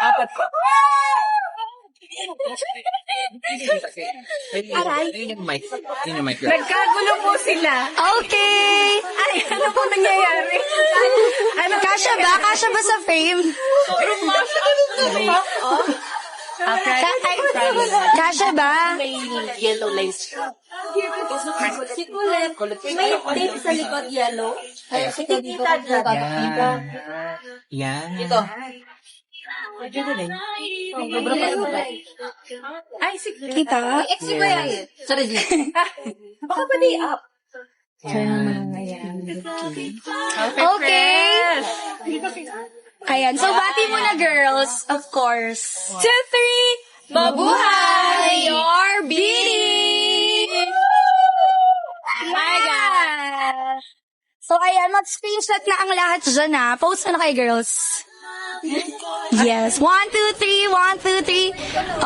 Apat. Aray. Yun yung mic. Yun yung mic. Nagkagulo po sila. Okay. Ay, ano po nangyayari? Kasha ba? Kasha ba sa frame? Kasha ba? May yellow lines. Si Kulit. May tape sa likod yellow. Si Tita dyan. Yan. Ito. Ay, si Kita. Exi ko yan. Sorry, G. Baka pa di up. Okay. Ayan. So, bati mo na, girls. Of course. 2, 3. Mabuhay your beauty! My God! So, ayan. Mag-screenshot na ang lahat dyan, ha. Post na kayo, girls. Yes. 1, 2, 3. 1, 2, 3.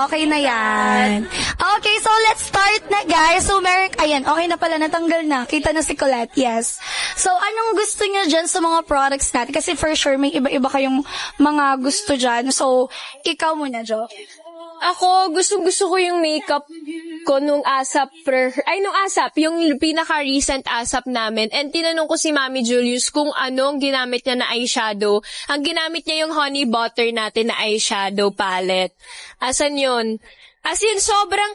Okay na yan. Okay, so let's start na, guys. So, ayan, okay na pala, natanggal na. Kita na si Colette, yes. So, anong gusto niyo dyan sa mga products natin? Kasi for sure, may iba-iba kayong mga gusto dyan. So, ikaw muna, Jo. Ako, gusto ko yung makeup ko nung yung pinaka-recent ASAP namin. And tinanong ko si Mami Julius kung anong ginamit niya na eyeshadow. Ang ginamit niya yung honey butter natin na eyeshadow palette. Asan yun? As in, sobrang,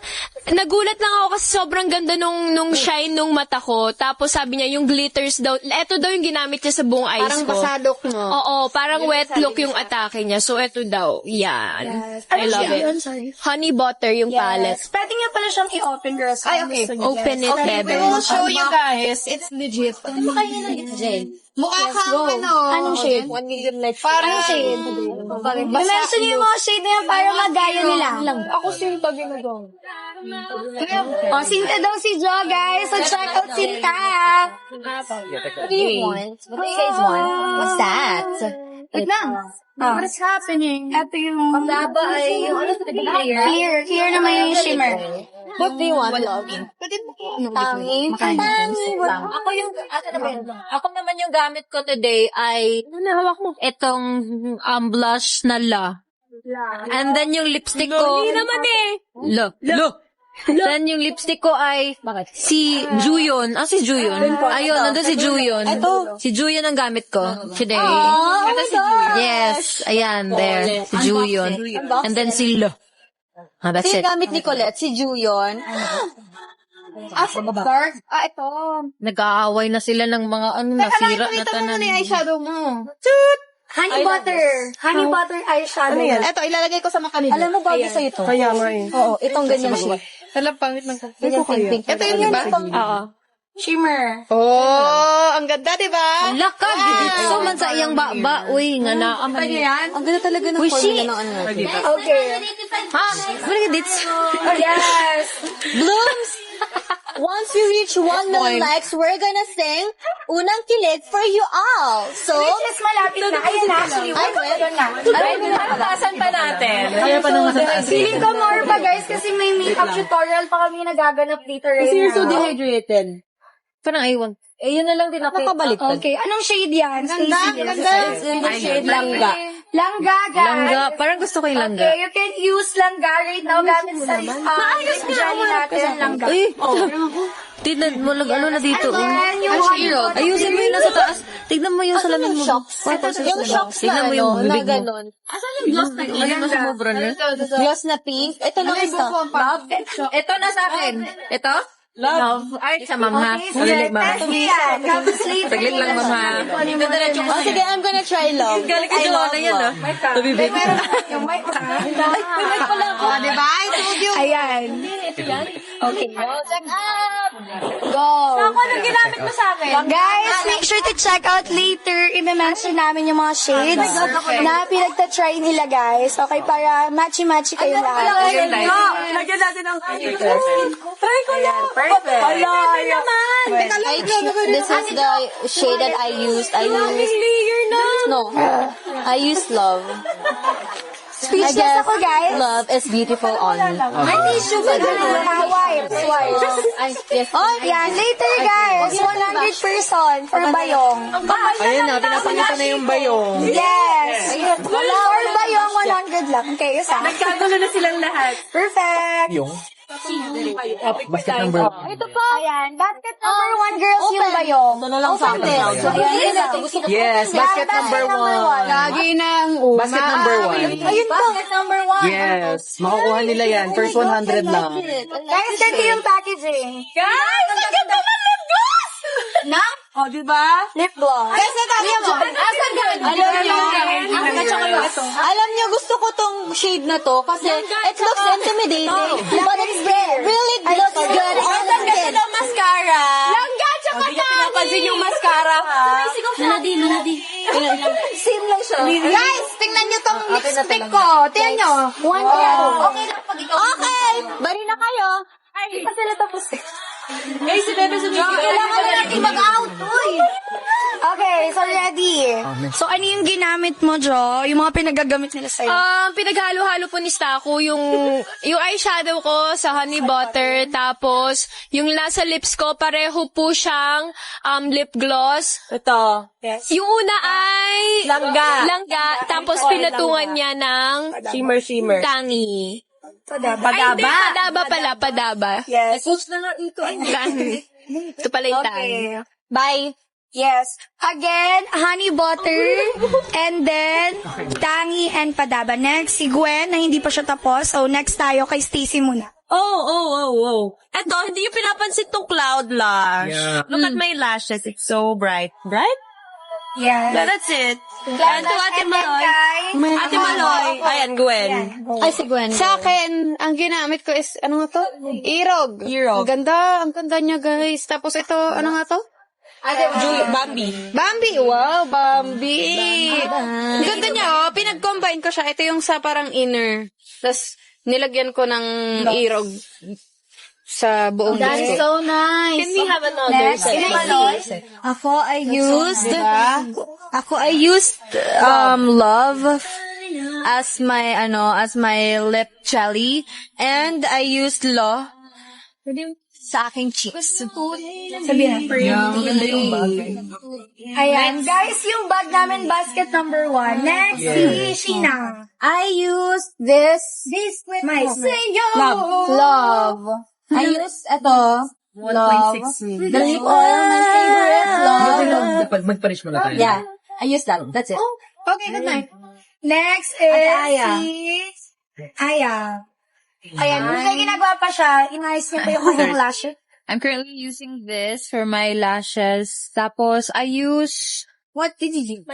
nagulat lang ako kasi sobrang ganda nung shine nung mata ko. Tapos sabi niya, yung glitters daw, eto daw yung ginamit niya sa buong eyes ko. Parang basadok, no? Oo, parang wet look yung atake niya. So, eto daw. Yan. Yes. I love it. Sorry. Honey butter yung palette. Pwede niya pala siyang i-open, girls. Ay, okay. Open it, Bebe. I will show you guys. It's legit. Ano kayo na yun, Jen? Mukha kang Anong shade? 1 million likes. Parang shade. I-mention niyo yung mga shade na yan para magaya nila. Ako sinta ginagawa. O, Sinta daw si Jo, guys. So, check out Sinta. What do you want? What do you guys want? What's that? Wait lang. What is happening? Ito yung... Pababa ay yung ano sa clear. Clear naman yung shimmer. What do you want, love? Tangin. Ako yung, ako naman yung gamit ko today ay, hawak mo? Itong blush na La. And then yung lipstick ko, hindi naman La. Then yung lipstick ko ay, si Juyon. Si Juyon. Ayun, nandun si Juyon. Si Juyon ang gamit ko today. Yes, ayan, there. Si Juyon. And then si La. That's Sino it. gamit ni Colette? Si Juyon. Dark? Ito. Nag-aaway na sila ng mga nasira na tanan. eyeshadow mo. Honey butter. Honey butter eyeshadow. Ito, ilalagay ko sa makanila. Alam mo, bagay sa'yo to. Kaya nga eh. Oo, itong ganyan siya. Alam, pangit lang. Ganyan pink. Ito yun, diba? Oo. Shimmer. Oh, ang ganda, diba? Lakag, so man sa iyang ba, uy, nga naaman. Ang ganda talaga ng formula ng ano natin. Okay. Ha? Balik dits. Oh, yes. Blooms! Once we reach 1 million likes, we're gonna sing Unang Kilig for you all. So, Which is malapit na. Ayan na, actually. Ay, Ayan na. Tasan pa natin. Kaya pa naman sa taas. Feeling ko more pa, guys, kasi may makeup tutorial pa kami nagaganap dito right now. dehydrated. Parang aywan. Yun na lang din ako. Nakabaliktad. Okay, anong shade yan? Shade langga. Langga, guys. Langga. Parang gusto ko yung langga. Okay, you can use langga right now gamit sa jelly natin. Langga. Uy, tignan mo, ano na dito. And yung hot Ayusin mo yung nasa taas. Tignan mo yung salamin mo. Yung shocks Tignan na mo yung ano, na bibig mo. ganon. Ayun mo sumobra na. Gloss na pink. Ito na isa. Ito na sa akin. Ito? Love. Ay, sa ma'am ha. Saglit, ma'am. Saglit lang, ma'am ha. Oh, sige, I'm gonna try love. Galing ka Joanna yan, ah. Tabibig. Yung mic pa. May mic pala ako. Diba? I told you. Ayan. Okay. Check up! Go. Ako, anong ginamit mo sa akin? Guys, make sure to check out later. I-mention namin yung mga shades na pinagta-try nila, guys. Okay, para matchy-matchy kayong lahat. Lagyan natin ang Try ko lang. Perfect. This is the shade that I used. I used love. Speechless ako, guys. Love is beautiful on me. Ay, tissue ba? Wipes. Yes. Oh, yan. Later, guys. person for bayong. Ayan na, pinapakita na yung bayong. Yes! For bayong, 100 lang. Okay, isa. Nagkagulo na silang lahat. Perfect. Yung? Basket number 1. Ito pa. Ayan. Basket number 1, girls, yung bayong. Ito na lang sa akin. Ayan, ito. Gusto ko. Yes, basket number 1. Lagi ng uma. Basket number 1. Ayun po. Basket number 1. Yes, makukuha nila yan. First 100 lang. Guys, ganito yung packaging. Guys, ang ganda ng lip gloss! Na? O, diba? Lip gloss. Guys, natanya mo. Asan ka? Alam niyo, gusto ko tong shade na to kasi it looks intimidating. But it's really looks good. Asan ka ito mascara? Langga, tsaka tani! Hindi niya pinapansin yung mascara, ha? Manadi. Same lang siya. Guys, tingnan nyo tong lipstick ko. Tingnan nyo. One Okay lang pag ikaw. Okay! Bari na kayo. Ay, pa sila tapos. Guys, si Bebe sa video. Kailangan na natin mag-out. Uy! Okay, so ready. So, ano yung ginamit mo, Jo? Yung mga pinagagamit nila sa'yo? Pinaghalo-halo po ni Stako yung eyeshadow ko sa honey butter, tapos yung nasa lips ko, pareho po siyang lip gloss. Ito. Yung una ay Langga. tapos pinatungan niya ng Shimmer. tangi. Padaba. Ay, hindi, padaba. Yes. Sus na nga ito. Tangi. Ito pala yung tangi. Okay. Bye. Yes. Again, honey butter, and then, tangi and padaba. Next, si Gwen, na hindi pa siya tapos. So, next tayo kay Stacy muna. Oh. Eto, hindi yung pinapansin tong cloud lash. Yeah. Look at my lashes. It's so bright. Bright? Yes. That's it. And to Ate Maloy. Ate Maloy. Ayan, Gwen. Ay, si Gwen. Sa akin, ang ginamit ko is, ano nga to? Irog. Ang ganda niya, guys. Tapos ito, ano nga to? Bambi. Wow, Bambi. Ang ganda niya, oh. Pinag-combine ko siya. Ito yung sa parang inner. Tapos, nilagyan ko ng irog sa buong gusto. So nice. Can we have another Next, set? si Maloy. Ako I used Love as my lip jelly, and I used Law sa aking cheeks. Sabihin. Maganda yung bag. Ayan, guys, yung bag namin, basket number 1. Next, si Sheena. I used this This with my Love. I used Love. The lip oil, my favorite Love. Magparish mo na tayo. Yeah, I used that. That's it. Okay, good night. Next is Aya. si Aya. Ayan, kung kayo ginagawa pa siya, inayos niya pa yung kanyang lashes. I'm currently using this for my lashes. Tapos, I use... What did you use?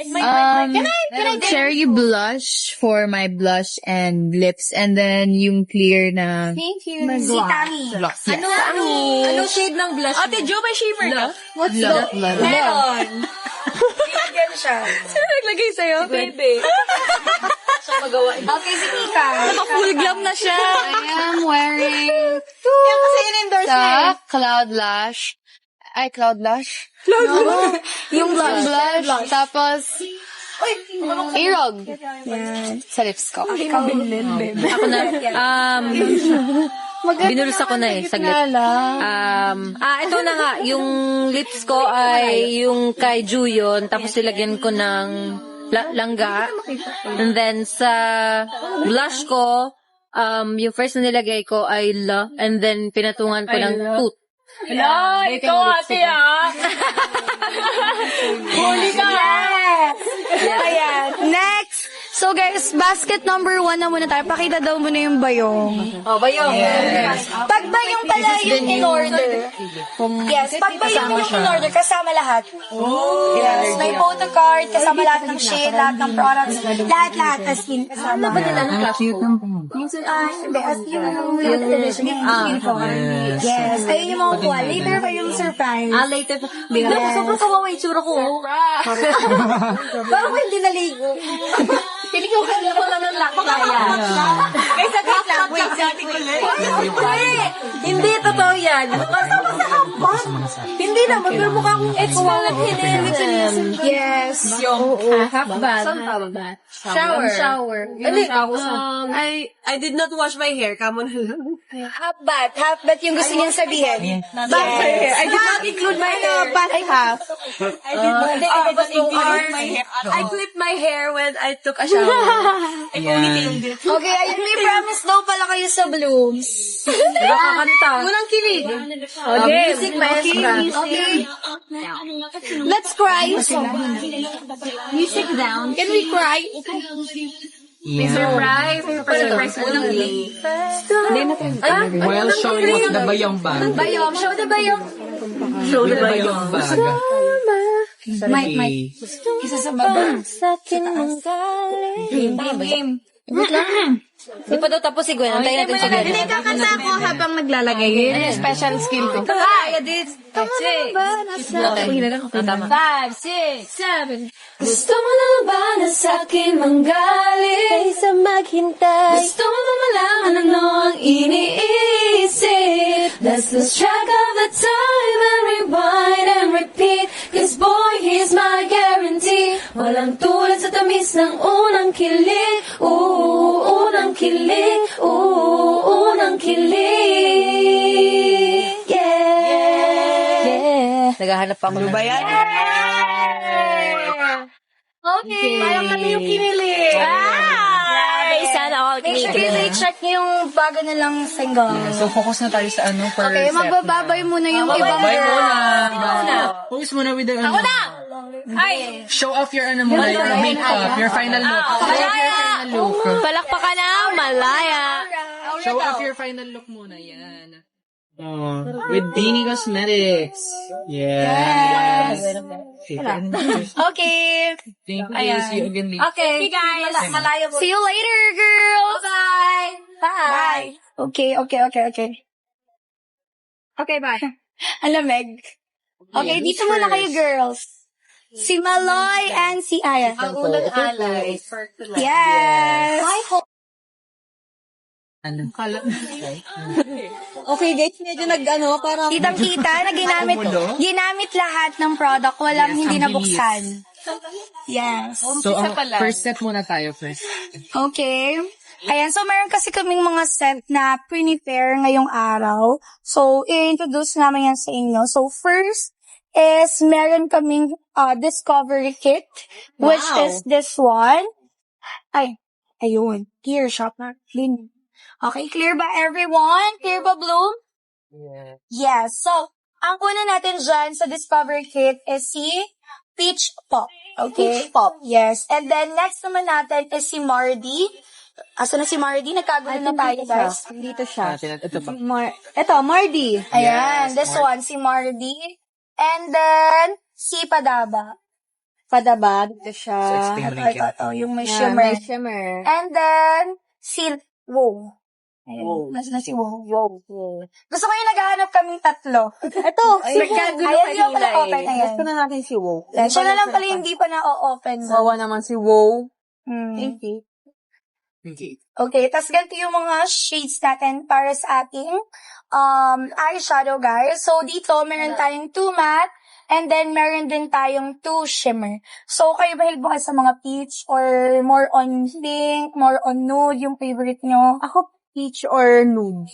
Cherry blush for my blush and lips. And then, yung clear na... Si Tami. Anong shade ng blush? Ate Jo, may shimmer na? What's that? Meron. Nilagyan siya. Sino naglagay sa'yo? Bebe. Okay, si Mika. Full glam na siya. I am wearing Yan kasi in-endorse niya eh. Cloud Lash. Yung blush. Tapos, Irog. Sa lips ko. Ako na, binurus ako na saglit. Ito na nga, yung lips ko ay yung kay Juyon, tapos nilagyan ko ng langga. And then sa blush ko, yung first na nilagay ko ay La, and then pinatungan ko ng tooth. Ito ate Huli ka. Yes. Ayan. Next. So guys, basket number 1 na muna tayo. Pakita daw muna yung bayong. Bayong. Pag bayong pala yung in order. Yes, pag bayong yung in order, kasama lahat. Yes, may photo card, kasama lahat ng shade, lahat ng products, lahat, as in, kasama. Hindi, as in, yung limited edition, yung Yes, ayun yung mga kuha. Later pa yung surprise. Later. Sobrang kawawa yung tsura ko. Parang ko hindi naligo. Pili ko kanila ko lang ng lakaya. Guys, wait lang. Hindi, totoo yan. Basta Hindi na, magmumukha akong It's Philippine. Yes. Half bath. Shower. I did not wash my hair. Kamo na lang. Half bath yung gusto niyang sabihin. I did not include my hair. Half. I clipped my hair when I took a shower. Okay, ayun, may promise daw pala kayo sa Blooms. Walang kilig. Okay. Music maestra. Okay. Let's cry. Music down. Can we cry? Surprise. Walang kilig. While showing off the bayong bag. Bayom. Show the bayom. The bayong bag. Mike. Isa sa baba. Sa'kin mong galing. Di pa daw tapos si Gwen. Antayin natin si Gwen. Hindi, kakanta ako habang naglalagay. Yun yung special skill ko. 5, 6, 7. Gusto mo na ba na sa'kin manggaling? Kaysa maghintay. Gusto mo ba malaman ano ang iniisip? Let's lose track of the time and rewind and repeat. Cause boy, he's my guarantee. Walang tulad sa tamis ng unang kilig. Unang kilig. Unang kilig. Yeah. Naghahanap pa ako ng... Okay. Parang kami yung kinilig. Sana all Make sure you check niyo yung bago nilang single. So, focus na tayo sa ano per Okay, set magbababay muna yung ibang Bye girl. muna. Focus muna with the ano. Show off your ano muna, your makeup, your final look. Show off your final look. Palakpakan na, malaya. Show off your final look muna, yan. Oh, with Dini Cosmetics. Yes. Okay. Thank you. See you again later. Okay. See you later, girls. Bye. Okay. Okay, bye. Alam, Meg. Okay, dito muna kayo, girls. Si Maloy and si Aya. Ang unang alay. Yes. Ano? Okay, guys, medyo nag-ano, parang... Kitang-kita na ginamit lahat ng product. Walang hindi nabuksan. Yes. So, ang first set muna tayo first. Okay. Ayan, so meron kasi kaming mga set na prepare ngayong araw. So, i-introduce namin yan sa inyo. So, first is meron kaming discovery kit, which is this one. Ayun. Clear shop na. Clean. Okay, clear ba everyone? Clear ba, Bloom? Yes. So, ang una natin dyan sa discovery kit is si Peach Pop. Okay? Peach Pop. Yes. And then, next naman natin is si Mardy. Asa na si Mardy? Nagkagulo na tayo, guys. Dito siya. Ito pa. Ito, Mardy. Ayan, this one, si Mardy. And then, si Padaba. Padaba, dito siya. Ito, yung may shimmer. May shimmer. And then, si Wow. Ayan, nasa na si Wow. Gusto ko yung naghahanap kaming tatlo. Ito, si Nagkagulo Ayan, yung pala kanina open. Ayan. Gusto na natin si Wow. Siya na lang pala hindi pa na-open. Wawa naman si Wow. Thank you. Okay, tas ganito yung mga shades natin para sa ating eyeshadow, guys. So, dito, meron tayong 2 matte, and then meron din tayong 2 shimmer. So, kayo mahilig ba kayo sa mga peach or more on pink, more on nude, yung favorite nyo? Ako, peach or nude?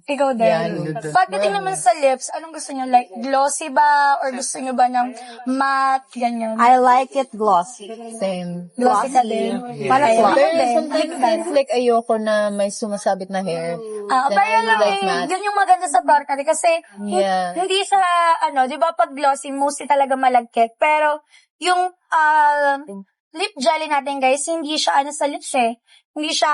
Ikaw din. Yeah, nude. Pagdating naman sa lips, anong gusto nyo? Like, glossy ba? Or gusto nyo ba ng matte? Ganyan. I like it glossy. Same. Glossy ka din. Para Ayan. glossy. Ako din. Sometimes it's like ayoko na may sumasabit na hair. Then Pero I lang like eh, matte. yun yung maganda sa product natin kasi Yeah. hindi siya, di ba pag glossy, mostly talaga malagkit. Pero yung lip jelly natin, guys, hindi siya sa lips eh. Hindi siya,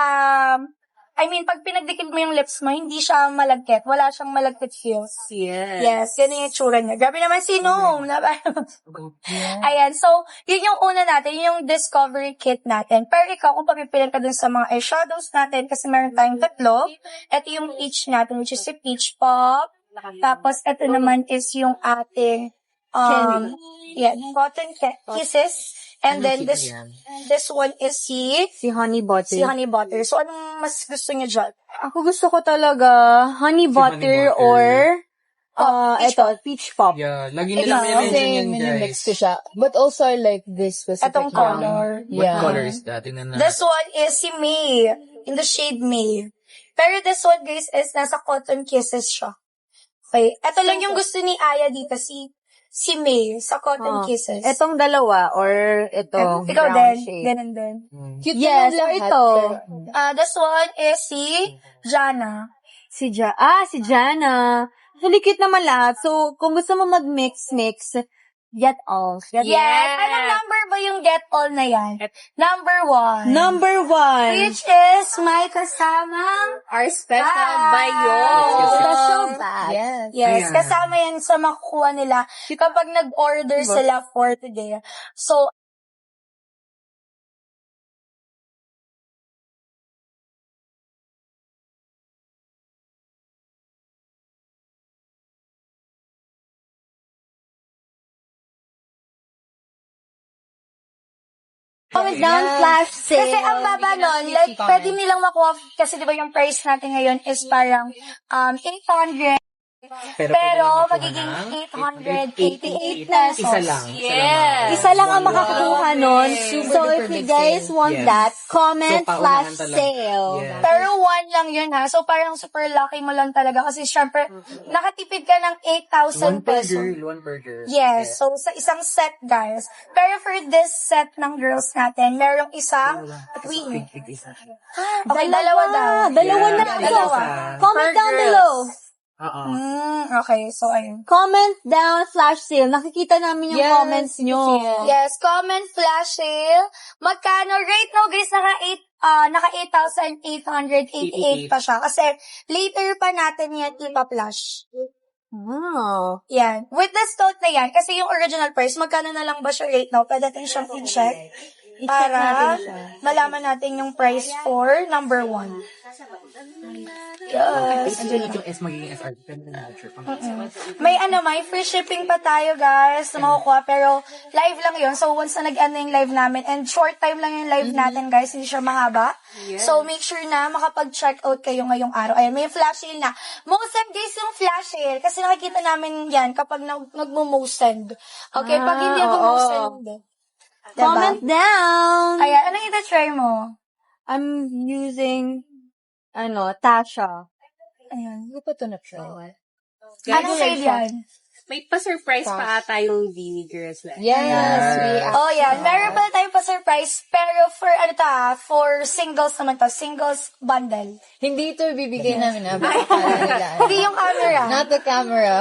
pag pinagdikit mo yung lips mo, hindi siya malagkit. Wala siyang malagkit feels. Yes, ganun yung tsura niya. Grabe naman si Noom. Ayan, so, yun yung una natin, yun yung discovery kit natin. Pero ikaw, kung papipiliin ka dun sa mga eyeshadows natin, kasi meron tayong tatlo, ito yung peach natin, which is si Peach Pop. Tapos, ito naman is yung ating, Cotton Kisses. And then, this one is si Honey Butter. Honey Butter. So, anong mas gusto niyo dyan? Ako gusto ko talaga honey butter, butter. or Ito, peach pop. Yeah, lagi nila may mention yan, Mini-mix guys. ko siya. But also, I like this specific Etong color. What color is that? Tingnan na. This one is si May. In the shade May. Pero this one, guys, is nasa Cotton Kisses siya. Okay. Ito lang yung gusto ni Aya dito. Si May sa Cotton Kisses. Etong dalawa or ito Ikaw brown din. shade. Ganun din. Cute Yes, naman lahat, ito. pero- This one is si Jana. Si Jana. Actually, cute naman lahat. So, kung gusto mo mag-mix, get all. Yes. Anong number ba yung get all na yan? Number 1. Number 1. Which is may kasamang Our special bag. by you. Special bag. Yes. Yes, kasama yan sa makukuha nila kapag nag-order sila for today. So, Comment down, flash sale. kasi ang baba nun, like, pwede nilang makuha, kasi di ba yung price natin ngayon is parang 800, pero magiging 888 pesos. Isa lang. Isa lang ang makakakuha nun. So, if you guys want that, comment So, flash paunahan talaga. sale. Yeah. Pero 1 lang yun ha. So, parang super lucky mo lang talaga. Kasi syempre, nakatipid ka ng 8,000 pesos. One per girl. Yes. So, sa isang set, guys. Pero for this set ng girls natin, merong isang twin. Okay, dalawa daw. Dalawa na. Dalawa. Comment down below. Okay, so ayun. Comment down, flash sale. Nakikita namin yung comments nyo. Yes, comment, flash sale. Magkano? Right now, guys, naka 8,888 pa siya. Kasi later pa natin yan ipa-flash. Wow. Yan. With the stock na yan, kasi yung original price, magkano na lang ba siya right now? Pwede natin siyang i-check para malaman natin yung price for number 1. Yes. Yung S magiging SR. May free shipping pa tayo, guys, na makukuha. Pero, live lang yun. So, once na nag-end na yung live namin, and short time lang yung live natin, guys, hindi siya mahaba. So, make sure na makapag-check out kayo ngayong araw. Ayan, may flash sale na. Most send, guys, yung flash sale. Kasi nakikita namin yan kapag nag-most send. Okay, pag hindi ako most send, diba? Comment down. Ayan, anong ita-try mo? I'm using, Tasha. Ayan. Hindi pa ito na-try. Anong shade yan? May pa-surprise pa ata yung Vini Girls. Yes, Oh, yan. Meron pala tayo pa surprise. Pero for singles naman to. Singles bundle. Hindi ito bibigay namin na. Nila. Hindi yung camera. Not the camera.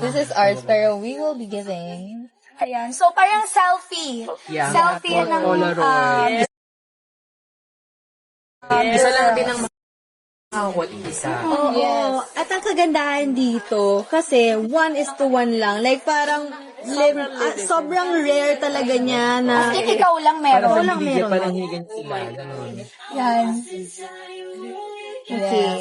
This is ours, pero we will be giving. Ayan. So, parang selfie. Yeah. Selfie ng Polaroid. Isa lang din ang isa. Oo. At ang kagandahan dito, kasi 1:1 lang. Like, parang, sobrang rare talaga niya na, As in, ikaw lang meron. Parang bibigyan pa ng higan sila. Ganun. Yan. okay.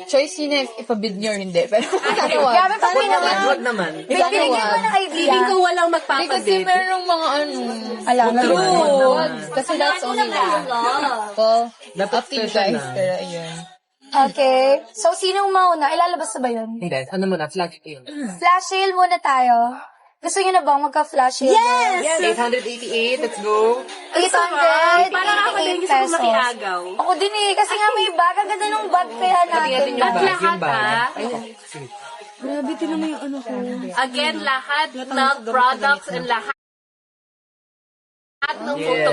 Choice yun na ipabid nyo or hindi. Pero ano Grabe pa rin naman. Huwag naman. Binigyan ko ng idea. Feeling ko walang kasi magpapabid. merong mga Alam, true. Kasi that's only one. Well, Dapat up to you special guys. na. Pero ayun. Okay. So, sinong mauna? Ilalabas na ba yun? Hindi, ano mo na, flag yun. Flash sale muna tayo. Gusto niyo na bang magka-flash sale? Yes! 888, let's go. 888 Parang ako din gusto ko pesos. makiagaw. Ako din eh. Kasi nga may bag. Ang ganda ng bag kaya natin. Yung bag, lahat, yung bag. ah. Ay, sige. Grabe, tinan mo yung ano ko. Again, lahat ng products and lahat ng photo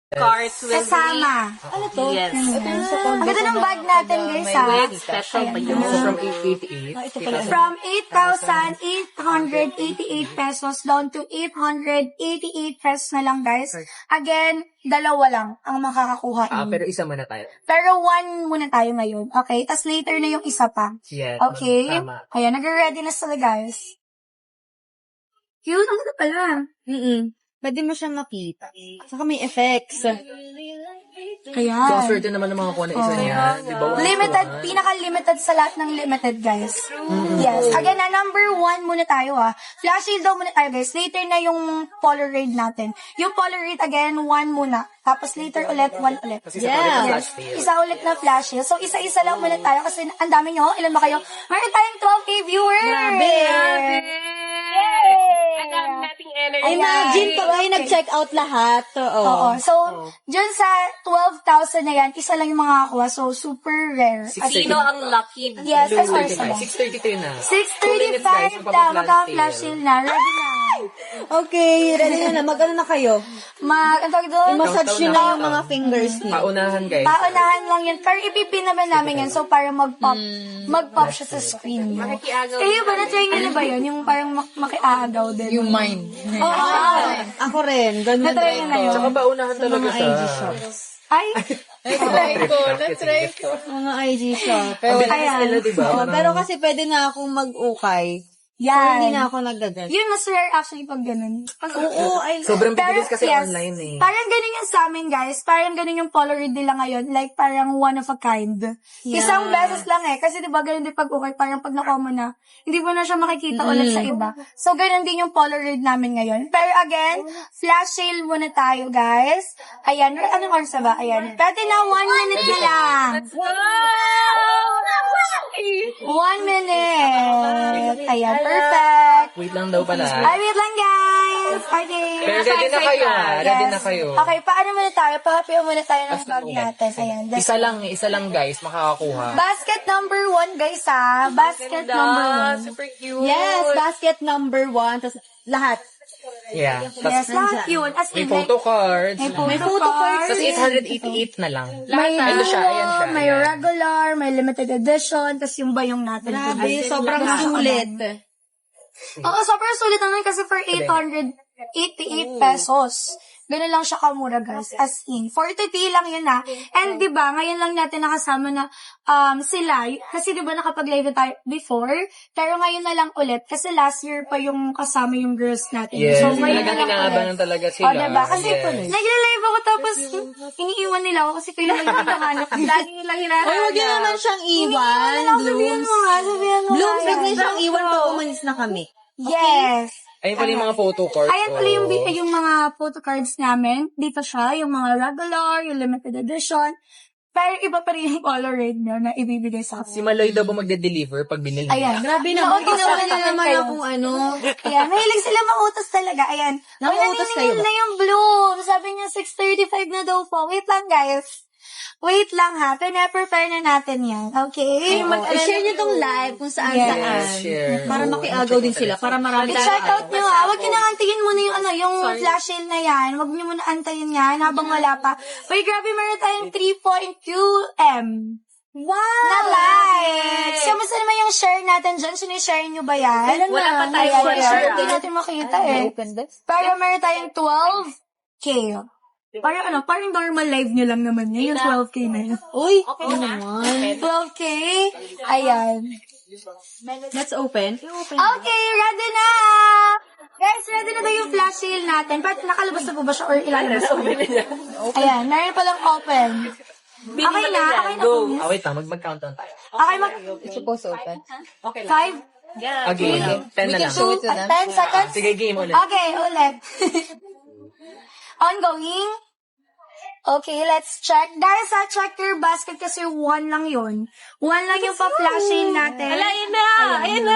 cards will Kasama. Ano to? Yes. Ang ganda ng bag natin, guys, ha? With special pa yun. So, from 888. From 8,888 pesos down to 888 pesos na lang, guys. Again, dalawa lang ang makakakuha. Pero isa muna tayo. Pero 1 muna tayo ngayon. Okay? Tapos later na yung isa pa. Yes. Okay? Tama. Ayan, nag-ready na sila, guys. Cute, ang ganda pala. Pwede mo siyang makita. Saka may effects. Ayan. Swerte naman ng mga kuha na isa niya. Di ba? Limited, pinaka-limited sa lahat ng limited, guys. Yes. Again, number 1 muna tayo, Flash shield daw muna tayo, guys. Later na yung Polaroid natin. Yung Polaroid, again, 1 muna. Tapos later ulit, 1 ulit. Yes. Isa ulit na flash shield. So, isa-isa lang muna tayo kasi ang dami nyo. Ilan ba kayo? Meron tayong 12K viewers! Grabe. Ang dami nating energy. Imagine pag kayo nag-check out lahat. Oo. So, dyan sa 12,000 na yan, isa lang yung makakakuha. So, super rare. Sino ang lucky? Yes, as far as 6:33 na. 6:35 na, magka-flash shield na. Ready na. Okay, ready na. Mag-ano na kayo? Ang tawag doon? I-massage nyo na yung mga fingers niyo. Paunahan, guys. Paunahan lang yun. Pero ipipin naman namin yan. So, para mag-pop. Mag-pop siya sa screen nyo. Kayo ba, na-try nyo na ba yun? Yung parang makiaagaw din. Yung mine. Ako rin. Ganun Na-try nyo na yun. Saka paunahan talaga siya. Ay! Na-try ko. Mga IG shop. Pero wala diba? Pero kasi pwede na akong mag-ukay. Yan. Hindi na ako nag-gagas. Yun, mas rare actually pag ganun. Oo, ay. Sobrang bibilis kasi yes, online eh. Parang ganun yan sa amin, guys. Parang ganun yung Polaroid nila ngayon. Like, parang one of a kind. Yeah. Isang beses lang Kasi diba ganun din pag-ukay, parang pag nakuha mo na, hindi mo na siya makikita ulit sa iba. So, ganun din yung Polaroid namin ngayon. Pero again, flash sale muna tayo, guys. Ayan, anong oras na ba? Ayan. Pwede na 1 minute na lang. 1 minute. Ayan, perfect. Wait lang daw pala. Ay, wait lang, guys. Okay. Pero ready na kayo, Ready Yes. na kayo. Okay, paano muna tayo? Pahapian muna tayo ng bag natin. Ayan. Isa lang guys, makakakuha. Basket number 1, guys, Basket number 1. Super cute. Yes, basket number 1. Tapos lahat. Yeah. Yes, lahat yun. As May in, photo cards. may photo cards. Tapos 888 na lang. May Ano siya, ayan siya. may ayan. regular, may limited edition, tapos yung bayong natin. Grabe, sobrang sulit. Oo, sobrang sulit naman kasi for 888 pesos. Ganun lang siya kamura, guys. As in, 40p lang yun And di ba ngayon lang natin nakasama na sila. Kasi di ba nakapag-live tayo before, pero ngayon na lang ulit. Kasi last year pa yung kasama yung girls natin. Yes, So, ngayon talagang na lang inaabangan ulit. talaga sila. Diba? Kasi Yes. nag-live ako tapos iniiwan nila ako kasi kailangan yung hinahanap. Lagi nilang hinahanap. Ay, huwag yun naman siyang iwan. Sabihan mo nga. Blooms, huwag na siyang iwan pag umalis na kami. Yes. Ayun pala yung mga photo cards. Ayan pala yung mga photo cards namin. Dito siya, yung mga regular, yung limited edition. Pero iba pa rin yung Polaroid nyo na ibibigay sa Si akin. Maloy daw ba magde-deliver pag binili niya? Ayan. Grabe naman, Nautos ginawa sila na naman kayo. akong ano. Ayan, mahilig sila mautos talaga. Ayan. Nauutos kayo ba? Na yung Bloom. Sabi niya 6:35 na daw po. Wait lang, guys. Wait lang Pina-prepare na natin yan. Okay? I-share niyo tong live kung saan-saan. Yes, share. Para makiagaw din sila. Para marami I-check out nyo Huwag nyo na antayin muna yung flash sale na yan. Huwag nyo muna antayin yan habang wala pa. Uy, grabe, meron tayong 3.2 M. Wow! Na likes! Kamusta naman yung share natin dyan? Sino-share nyo ba yan? Wala pa tayo Ayan, share. Hindi natin makita Pero meron tayong 12K. Parang normal live nyo lang naman yun. Yung 12K na yun. Uy, okay naman. 12K? Ayan. Let's open. Okay, ready na! Guys, ready na daw yung flash sale natin. Pero nakalabas na po ba siya or ilalabas ko? Ayan, meron palang open. Okay na. Go. Wait lang, mag-countdown tayo. Okay, It's supposed to open. 5, Again, 10 na lang. 2, 10 seconds. Sige, game ulit. Okay, ulit. Ongoing. Okay, let's check. Guys, check your basket kasi 1 lang yun. 1 lang yung pa-flashing natin. Ayan na! Okay na.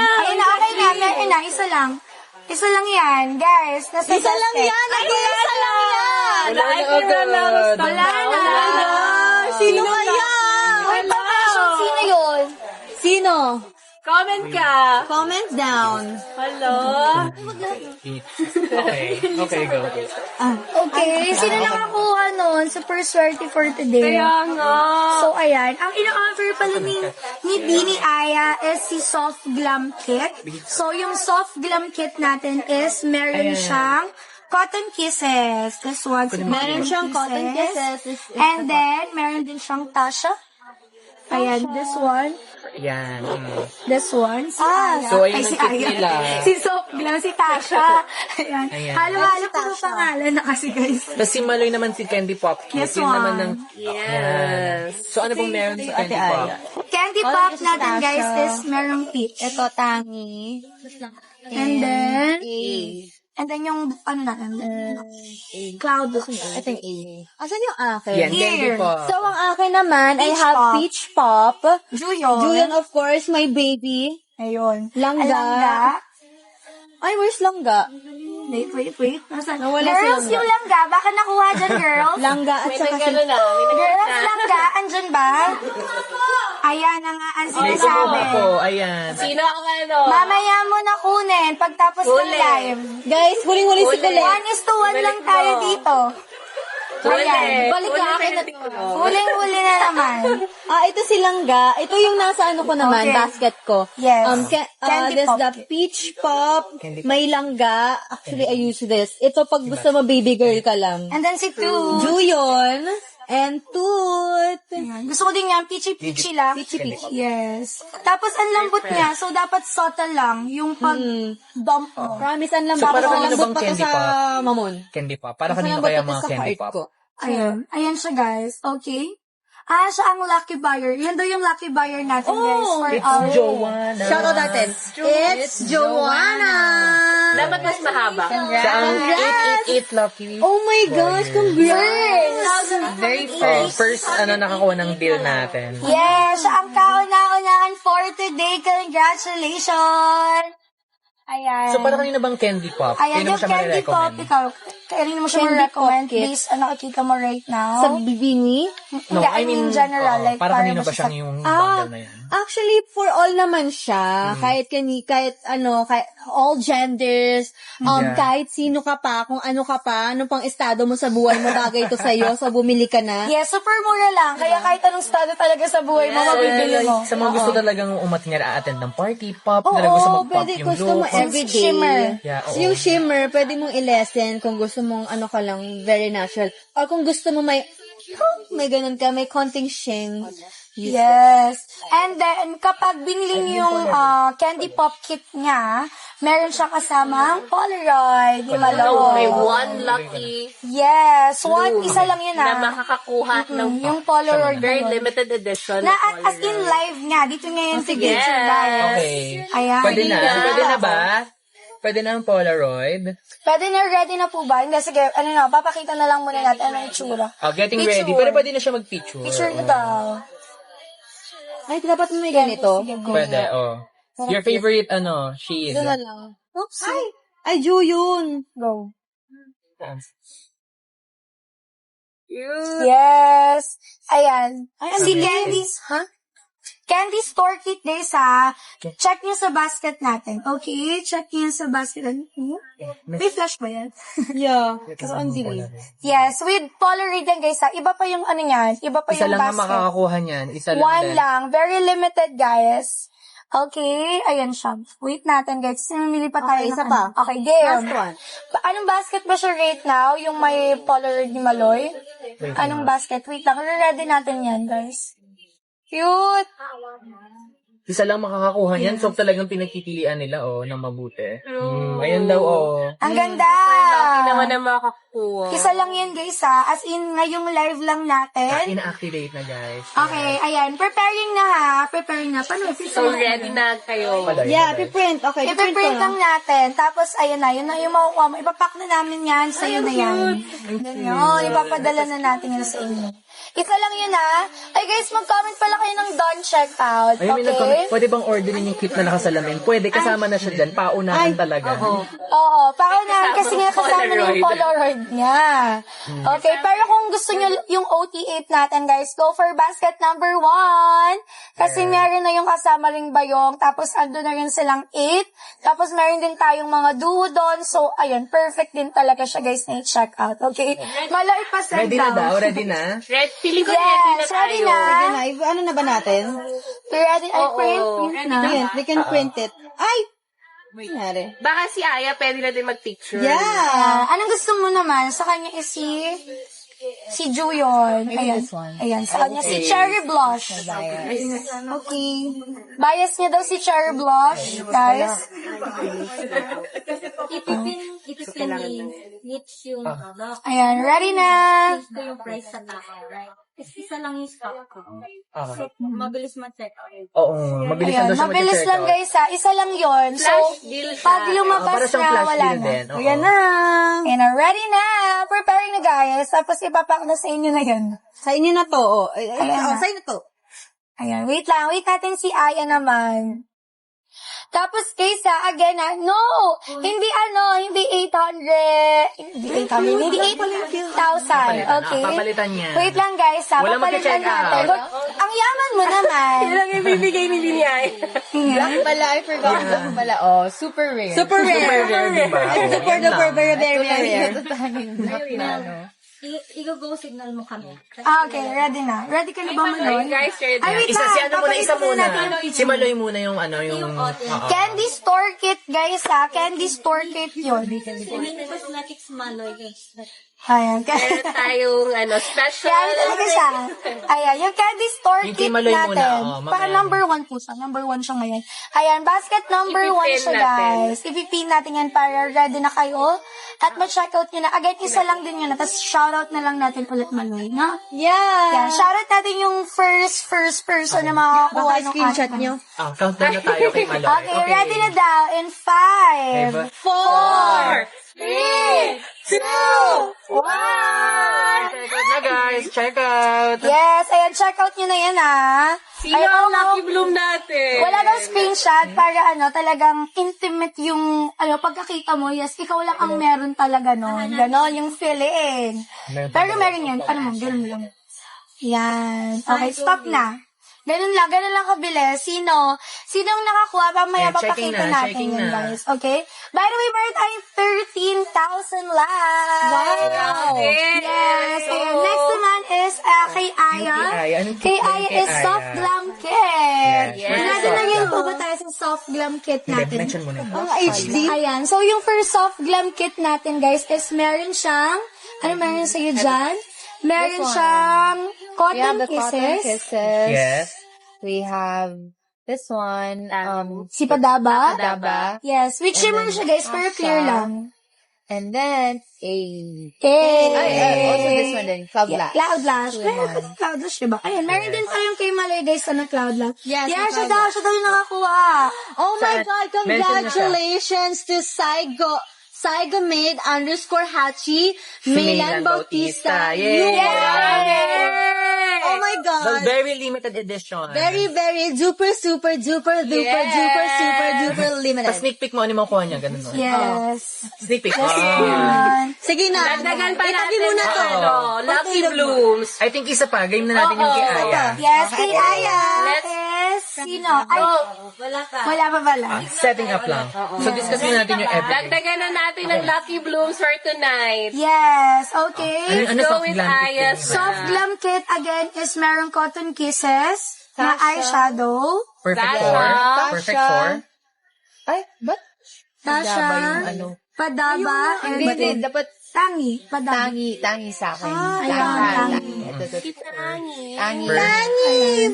Meron na. Isa lang. Isa lang yan, guys. Nasa Isa lang basket. yan! Isa lang yan! Wala na agad. Wala na. Sino kaya? Wait, sino yun? Sino? Comment ka! Comment down. Hello? Okay, go. Okay, sino nakakuha nun? Super swerte for today. Kaya nga. So, ayan. Ang ina-offer pala ni Dini Aya is si Soft Glam Kit. So, yung Soft Glam Kit natin is meron siyang Cotton Kisses. This one. Meron siyang cotton kisses. And then, meron din siyang Tasha. Ayan, this one. Yan. This one. Si Aya. So, ayun Ay, ang si cute Aya. nila. Si Sopglam, si Tasha. Ayan. Ayan. Halo-halo puro pangalan na kasi, guys. Tapos si Maloy naman si Candy Pop Cute. Yes, Yun naman ng... one. Yes. So, ano pong meron si Candy Pop? Candy pop natin, guys, is merong peach. Ito, tangi. And then yung, ano natin, cloud. Ito yung A. Asan yung akin? Yan, Candy Here. Pop. So, ang akin naman, I Peach have pop. peach pop. Juyon. Julian, of course, my baby. Ayun. Langga. Langga. Ay, where's langga? Wait. Nasaan? Nawala si Girls, Langga. yung langga. Baka nakuha dyan, girls. Langga at saka si... Girls, langga. Andyan ba? Ayan na nga ang May sinasabi. kumuha po. Ayan. Mamaya mo na kunin pagtapos ng live. Guys, huling-huli si Colette. 1:1 lang tayo dito. Ayan. Balik ka akin na to. Huling-huli na naman. Ito si langga. Ito yung nasa ano ko naman, Okay. basket ko. Yes. Candy There's pop. the peach pop, may langga. Actually, I use this. Ito pag gusto mo baby girl ka lang. And then si Toot. Juyon and Toot. Ayan. Gusto ko din yan, peachy-peachy lang. Peachy-peachy. Yes. Tapos ang lambot niya, so dapat subtle lang yung pag-dump mo. Promise, ang So, lambot para ko kanino lambot bang pa to candy sa pop? mamon. Candy Pop. Para Mas kanino lambot kaya pa to mga sa Candy heart Pop? ko. Ayan. Ayan siya, guys. Okay. Siya ang lucky buyer. Yan daw yung lucky buyer natin, guys. For It's our... Joanna. Shoutout natin. It's Joanna! Dapat mas mahaba. Siya ang 888 lucky. Oh my gosh, congrats! Very first nakakuha ng deal natin. Yes, siya ang kauna-unahan for today. Congratulations! Ayan. So, para kanino bang Candy Pop? Ayan, Kanino mo yung siya candy pop, marirecommend? ikaw, kanino mo siya Candy ma-recommend pop kit. based on nakikita mo right now? Sa bibini? Hindi, I mean general. oo. Like, para kanino mo ba siya siyang yung bundle na yan? Actually, for all naman siya. Kahit all genders, Yeah. kahit sino ka pa, kung ano ka pa, ano pang estado mo sa buhay mo, bagay ito sa'yo, so bumili ka na. Yes, super mura lang. Kaya kahit anong estado talaga sa buhay mo, mabibili mo. Sa mga gusto talagang umatin niya a-attend ng party pop, Oo, talaga gusto mag-pop pwede yung gusto mo look. everyday. Shimmer. Yeah, oo. Yung shimmer, pwede mong i-lessen kung gusto mong ano ka lang, very natural. Or kung gusto mo may ganun ka, may konting shing. Yes. And then, kapag binili niyo yung candy pop kit niya, meron siya kasamang Polaroid ni Malo. May one lucky Yes. Isa lang yun na makakakuha ng Yung Polaroid. very na yun. limited edition. Na as in live nga. Dito nga yung signature, guys. Okay. Ayan. Pwede na ba? Pwede na ang Polaroid. Pwede na, ready na po ba? Hindi, sige, papakita na lang muna natin ano yung itsura. Getting Picture. ready. Pero pwede na siya mag-picture. Picture na daw. Ay, dapat mo may ganito. Pwede, Your favorite, sheet. Ito na lang. Oops. Ay, Juyun. Go. Yes. Ayan. Si Candy's, Candy Store Kit, guys, ha? Check niyo sa basket natin. Okay? Check niyo sa basket. May flash ba yan? Yeah. Kasi ang dilim. Yes. With Polaroid yan, guys, ha? Iba pa yung ano yan. Iba pa Isa yung lang ang basket. makakakuha niyan. Isa lang One din. lang. Very limited, guys. Okay. Ayan siya. Wait natin, guys. Namili pa tayo. Okay, isa ng pa. ano. Okay, game. Last one. Anong basket ba siya right now? Yung may Polaroid ni Maloy? Anong basket? Wait lang. Ready natin yan, guys. Cute. Isa lang makakakuha niyan. So, talagang pinagpipilian nila, ng mabuti. Ayan daw, Ang ganda. Lucky naman na makakuha. Isa lang yan, guys, ha? As in, ngayong live lang natin. Ina-activate na, guys. Okay, ayan. Preparing na, ha? Preparing na. Paano? So, ready na kayo. Yeah, piprint. Okay, piprint Ipiprint ko na. lang natin. Tapos, ayan na. Yun na yung makukuha mo. Ipapack na namin yan. Sa'yo na yan. Ganyan. Ipapadala na natin yan sa inyo. Isa lang yun, ha? Ay, guys, mag-comment pala kayo ng done checkout. Ayun, may Okay? nag-comment. Pwede bang orderin yung kit na nakasalamin? Pwede, kasama na siya dyan. Paunahan talaga. Oo, paunahan kasi nga kasama na yung Polaroid niya. Okay, pero kung gusto nyo yung OT8 natin, guys, go for basket number 1. Kasi meron na yung kasama ring bayong, tapos ando na rin silang 8. Tapos meron din tayong mga duo doon. So, ayun, perfect din talaga siya, guys, na i-check out. Okay? Malo, ipasend Ready na daw? Ready na? Feeling ko Yes, ready ready na tayo. na. Sige na, ano na ba natin? Ready? I print na. Ayan, we can print it. Ay! Nangyari. Baka si Aya pwede na din mag-picture. Yeah! Anong gusto mo naman? Sa kanya is si Si Juyon. Ayan. this one. Ayan, sa kanya si Cherry Blush. Okay. Bias niya daw si Cherry Blush, guys. Ipipin ni Mitch yung Ayan, ready na. ito yung price sa tao, right? Kasi isa lang yung stock ko. So, mabilis ma-check out. Oo, mabilis lang Ayan, daw siya mabilis mag-check lang out. guys ha. Isa lang yon. So, pag lumabas para siyang na, flash wala deal na. din. Oo. Ayan na. Ayan na, ready na. Preparing na guys. Tapos ipapak na sa inyo na yun. Sa inyo na to, oh. Ayan na. Sa inyo to. Ayan, wait lang. Wait natin si Aya naman. Tapos guys ha, again ha, no! Hindi 800, hindi 8,000. Okay? Papalitan niya. Wait lang guys ha, Wala papalitan mag-check natin. out. Look, ang yaman mo naman. Lang ibibigay ni Linyay. Black pala, I forgot. Black pala. Oh, super rare. Super rare. Diba? Super duper very rare. I-go signal mo kami. Okay, ready na. Ready ka na ba, Manoy? Guys, ready. Ay, wait Isa, lang. si ano muna, isa Papalitan muna. natin. Si Maloy muna yung yung... Candy store kit, guys, ha? Candy store kit yun. Mini Cosmetics Maloy. Ayan. Tayong, special. Yan talaga siya. Ayan, yung candy store Yung kit kay Maloy muna, natin. mamaya. Para number 1 po siya. Number 1 siya ngayon. Ayan, basket number 1 Ipipin siya, natin. guys. Ipipin natin yan para ready na kayo. At ma-checkout nyo na. Again, isa lang din yun. Tapos shoutout na lang natin ulit, Maloy, no? Yan, shoutout natin yung first person na makakakuha ng Screenshot item. nyo. Countdown na tayo kay Maloy. Okay, ready na daw. In 5, 4, 3, 2, 1. Check out na guys, check out. Yes, ayan, check out nyo na yan, ha. Sino ang Lucky Bloom natin? Wala daw screenshot para talagang intimate yung, pagkakita mo, yes, ikaw lang ang meron talaga nun. Ganon, yung feeling. Pero meron yan, ganun lang. Yan. Okay, stop na. Ganun lang kabilis. Sino ang nakakuha? Mamaya Checking papakita na, natin checking yun, na. guys. Okay? By the way, meron tayong 13,000 likes. Wow! Yes! Ayan. Next naman is kay Aya. Aya. Anong Kay kit Aya kay is Aya? soft glam kit. Yes. Nalagyan po ba tayo sa soft glam kit natin? Mention mo na. Ang HD. Ayan. So, yung first soft glam kit natin, guys, is meron siyang, meron sa'yo dyan? Meron siyang We have cotton the cotton kisses. kisses. Yes. We have this one. Si Padaba. Daba. Yes. With shimmer siya, guys, pero clear lang. And then, Okay. also this one then, Cloud Yeah, Black. Cloud Lash. Cloud Lash, diba? Ayan, meron din tayong kay Malay, guys, na Cloud Lash. Yes, Yeah, na siya Cloud daw yung nakakuha. Oh my Saan? God, Mention na congratulations to Saigamade_Hachi, Milan Bautista. Yay! Oh my The God. very limited edition. Very, very duper, super, duper, duper, duper, super, duper limited. Tapos sneak peek mo, ano yung makuha niya, ganun no? Yes. Sneak peek. Ayan. Sige na. Dagdagan pa Itabi natin mo na to. Lucky Blooms. I think isa pa, game na natin yung kay Aya. Yes, kay Aya. Yes. Sino? Ay, Wala pa. wala pa pala. Setting up lang. So discuss muna natin yung everything. Dagdagan na natin ng Lucky Blooms for tonight. Yes, okay. Ano Go soft with glam kit Aya's yun? Soft glam kit, again, is merong cotton kisses na eyeshadow. Perfect Tasha. four. Perfect four. Ay, ba't Tasha, Padaba, and Hindi, dapat Tangi. Padaba. tangi sa akin. Ayan, Ito. Tangi.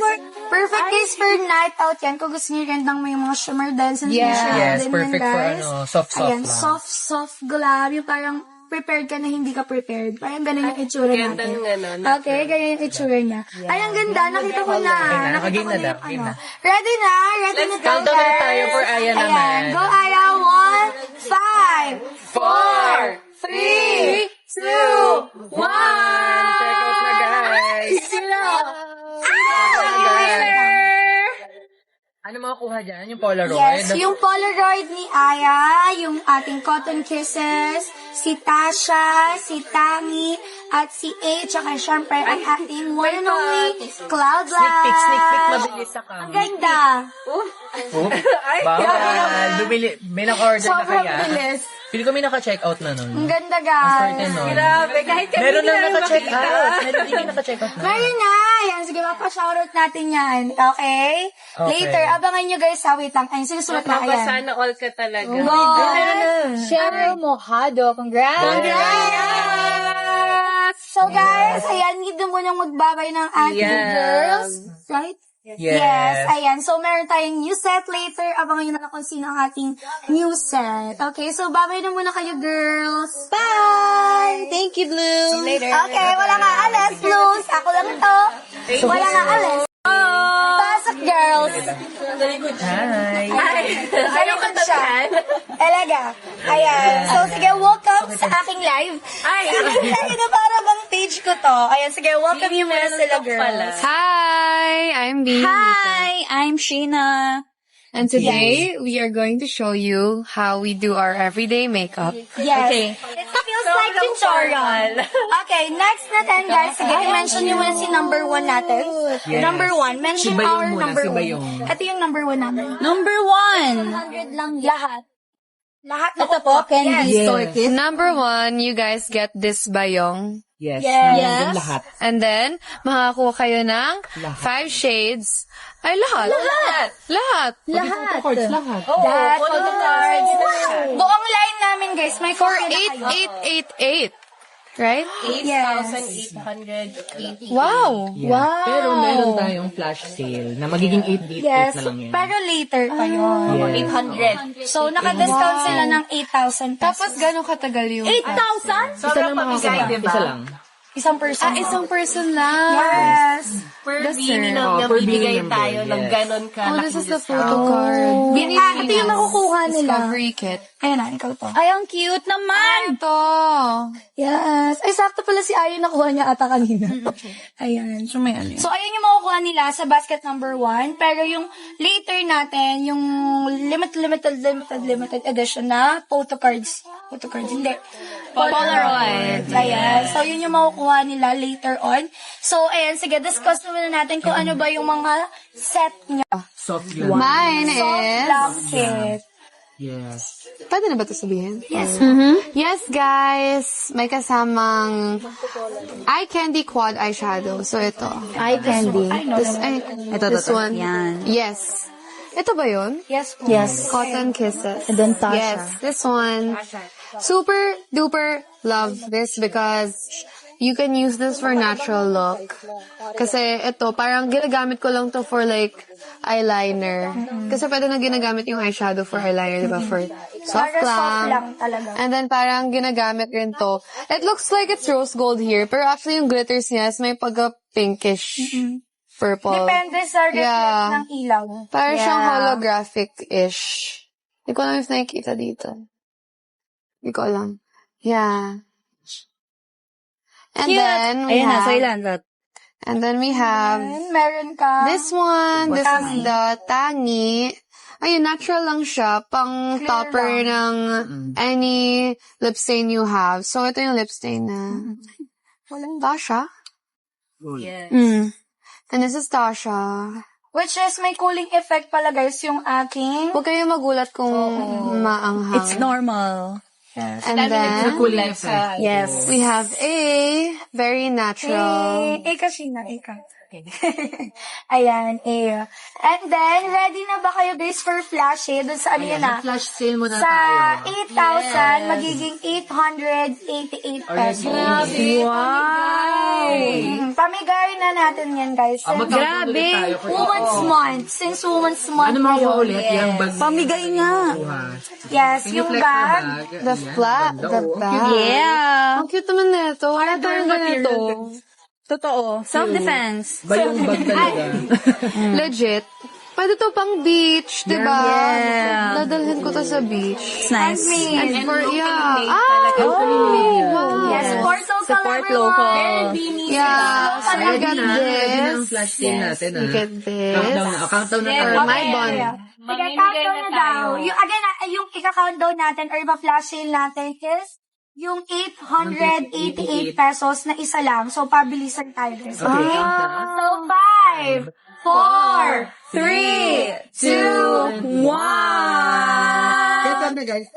Perfect case for night out yan. Kung gusto niyo rin may mga shimmer dance and Yeah. shimmer Yes, din perfect yan, for guys. soft Ayan, lang. soft glam. Yung parang prepared ka na hindi ka prepared. Parang ganun yung itsura Ganda natin. ng ganun. Okay, ganyan yung itsura niya. Ay, ang ganda. Nakita ko na. Okay na, Nakita nakagame ko na na daw. yung Game na. Ready na? Ready na tayo, Countdown na tayo for Aya Ayan. naman. Go, Aya. 1, 5, 4, 3, 2, 1. Check out na guys. Ano makukuha dyan? Yung Polaroid? Yes, yung Polaroid ni Aya, yung ating Cotton Kisses, si Tasha, si Tangi, at si A, tsaka syempre ang ating one and only Cloud Sneak peek, Lash. mabilis sa Ang kami. ganda. Bawal. Bumili. May naka-order na Sobrang kaya. bilis. Pili ko may naka-check out na nun. Ang ganda, guys. Grabe, kahit kami Meron na lang naka-check makita. out. Meron din yung naka-check out na. Ngayon na. Yan, sige, mapa-shoutout natin yan. Okay? Later, abangan nyo guys, ha? Wait lang. Ayun, sinusulat na. Ayan. Sana all ka talaga. Wow. Cheryl Mojado, congrats! So guys, ayan, hindi mo nang magbabay ng ating girls. Right? Yes, ayan. So, meron tayong new set later. Abangan nyo na lang kung sino ang ating new set. Okay, so babay na muna kayo, girls. Bye! Thank you, Blue. Okay, wala nga alas, Blues. Ako lang ito. Wala nga alas. Pasok, girls. Hi. Ayaw ka siya. Talaga. Ayan. So, sige, welcome sa aking live. Ay, na para bang page ko to. Ayan, sige, welcome you muna sila, girls. Hi! I'm B. Hi, I'm Sheena. And today, we are going to show you how we do our everyday makeup. Yes. Okay. It feels like tutorial. Okay, next natin, guys. Sige, i-mention nyo muna si number 1 natin. Yes. Number 1. Mention Si Bayong our muna, number si 1. Bayong. Ito yung number 1 namin. Number 100 1. lang lahat. Lahat na Ito po, Candy Yes. Sorkit. Number 1, you guys get this bayong. Yes. Yes. Lahat. And then, makakakuha kayo ng 5 shades. Ay, lahat. Lahat. Lahat. Cards, lahat. Lahat. Photo cards. Buong line namin, guys. May For copy na kayo. 8,888. Right? Yes. 8,880. Wow. Yeah. Pero meron tayong flash sale na magiging 888 Yes. na lang yan. Pero later pa yun. Yeah. 800. So, nakadiscount sila ng 8,000 pesos. Tapos, gano'ng katagal yung... 8,000? Isa lang makakaba. Isa lang. Isang person. isang person lang. Yes. Per The bini sir. na per bibigay bini number, tayo ng yes. ganon ka. Oh, this is the photo card. Ito yung makukuha nila. Discovery kit. Ayan na, ikaw to. Ay, ang cute naman. Ito. Yes. Ay, sakto pala si Ayo nakuha niya ata kanina. Ayan. So, may ano. So, ayan yung makukuha nila sa basket number 1. Pero yung later natin, yung limited edition na photo cards. Photo cards, hindi. Polaroid. Ayan. So, yun yung makukuha nila later on. So, ayan. Sige, discuss naman natin kung ano ba yung mga set niya. Soft glam. Mine Soft is... glam kit. Yes. Pwede na ba ito sabihin? Yes. Yes, guys. May kasamang eye candy quad eyeshadow. So, ito. Eye candy. This one. Yan. Yes. Ito ba yun? Yes po. Yes. Cotton Kisses. And then Tasha. Yes, this one. Super duper love this because you can use this for natural look. Kasi ito, parang ginagamit ko lang to for like eyeliner. Kasi pwede na ginagamit yung eyeshadow for eyeliner, diba? For soft Para soft lang glam. talaga. And then parang ginagamit rin to. It looks like it's rose gold here, pero actually yung glitters niya is may pagka-pinkish purple. Depende sa reflect Yeah. ng ilaw. Parang siyang holographic-ish. Hindi ko alam if nakikita dito. Hindi ko alam. Yeah. And then we Ayan na, have, so ilan? and then we have Meron ka. this one. This is Tangi. the Tangi. Ayun, natural lang siya. Pang Clear topper ng any lip stain you have. So, ito yung lip stain na. Tasha? Yes. And this is Tasha. Which is may cooling effect pala guys yung aking. Huwag kayo magulat kung maanghang. It's normal. And then, Cooling effect. Yes. we have a very natural. Ika Sheena, ika. Ayan, And then, ready na ba kayo guys for flash doon sa ano yun na? Flash sale muna Sa tayo. 8,000, magiging 888 pesos. Wow! Pamigay na natin yan guys. Magkakaroon ulit tayo for Women's Month. Since Women's Month Ano mga ngayon. ulit? Yung bag. Pamigay nga. Yes, yung Flex na bag. The flat, the bag. Yeah. Ang cute naman nito. Ano talaga nito? Totoo. Self-defense. Ba yung bag talaga? Legit. Pwede to pang beach, diba? Yeah. Dadalhin ko to sa beach. It's nice. And for, yeah. Yes, support local Support everyone. local. Yeah. So, you get Ayan ang this. flash sale natin. You get Countdown this. na. Countdown na Or tayo. my bond. Sige, countdown na daw. Yung, again, yung ika-countdown natin or iba-flash sale natin is yung 888 pesos na isa lang. So, pabilisan tayo guys. Okay, countdown. So, 5, 4, 3, 2, 1. Kaya na guys.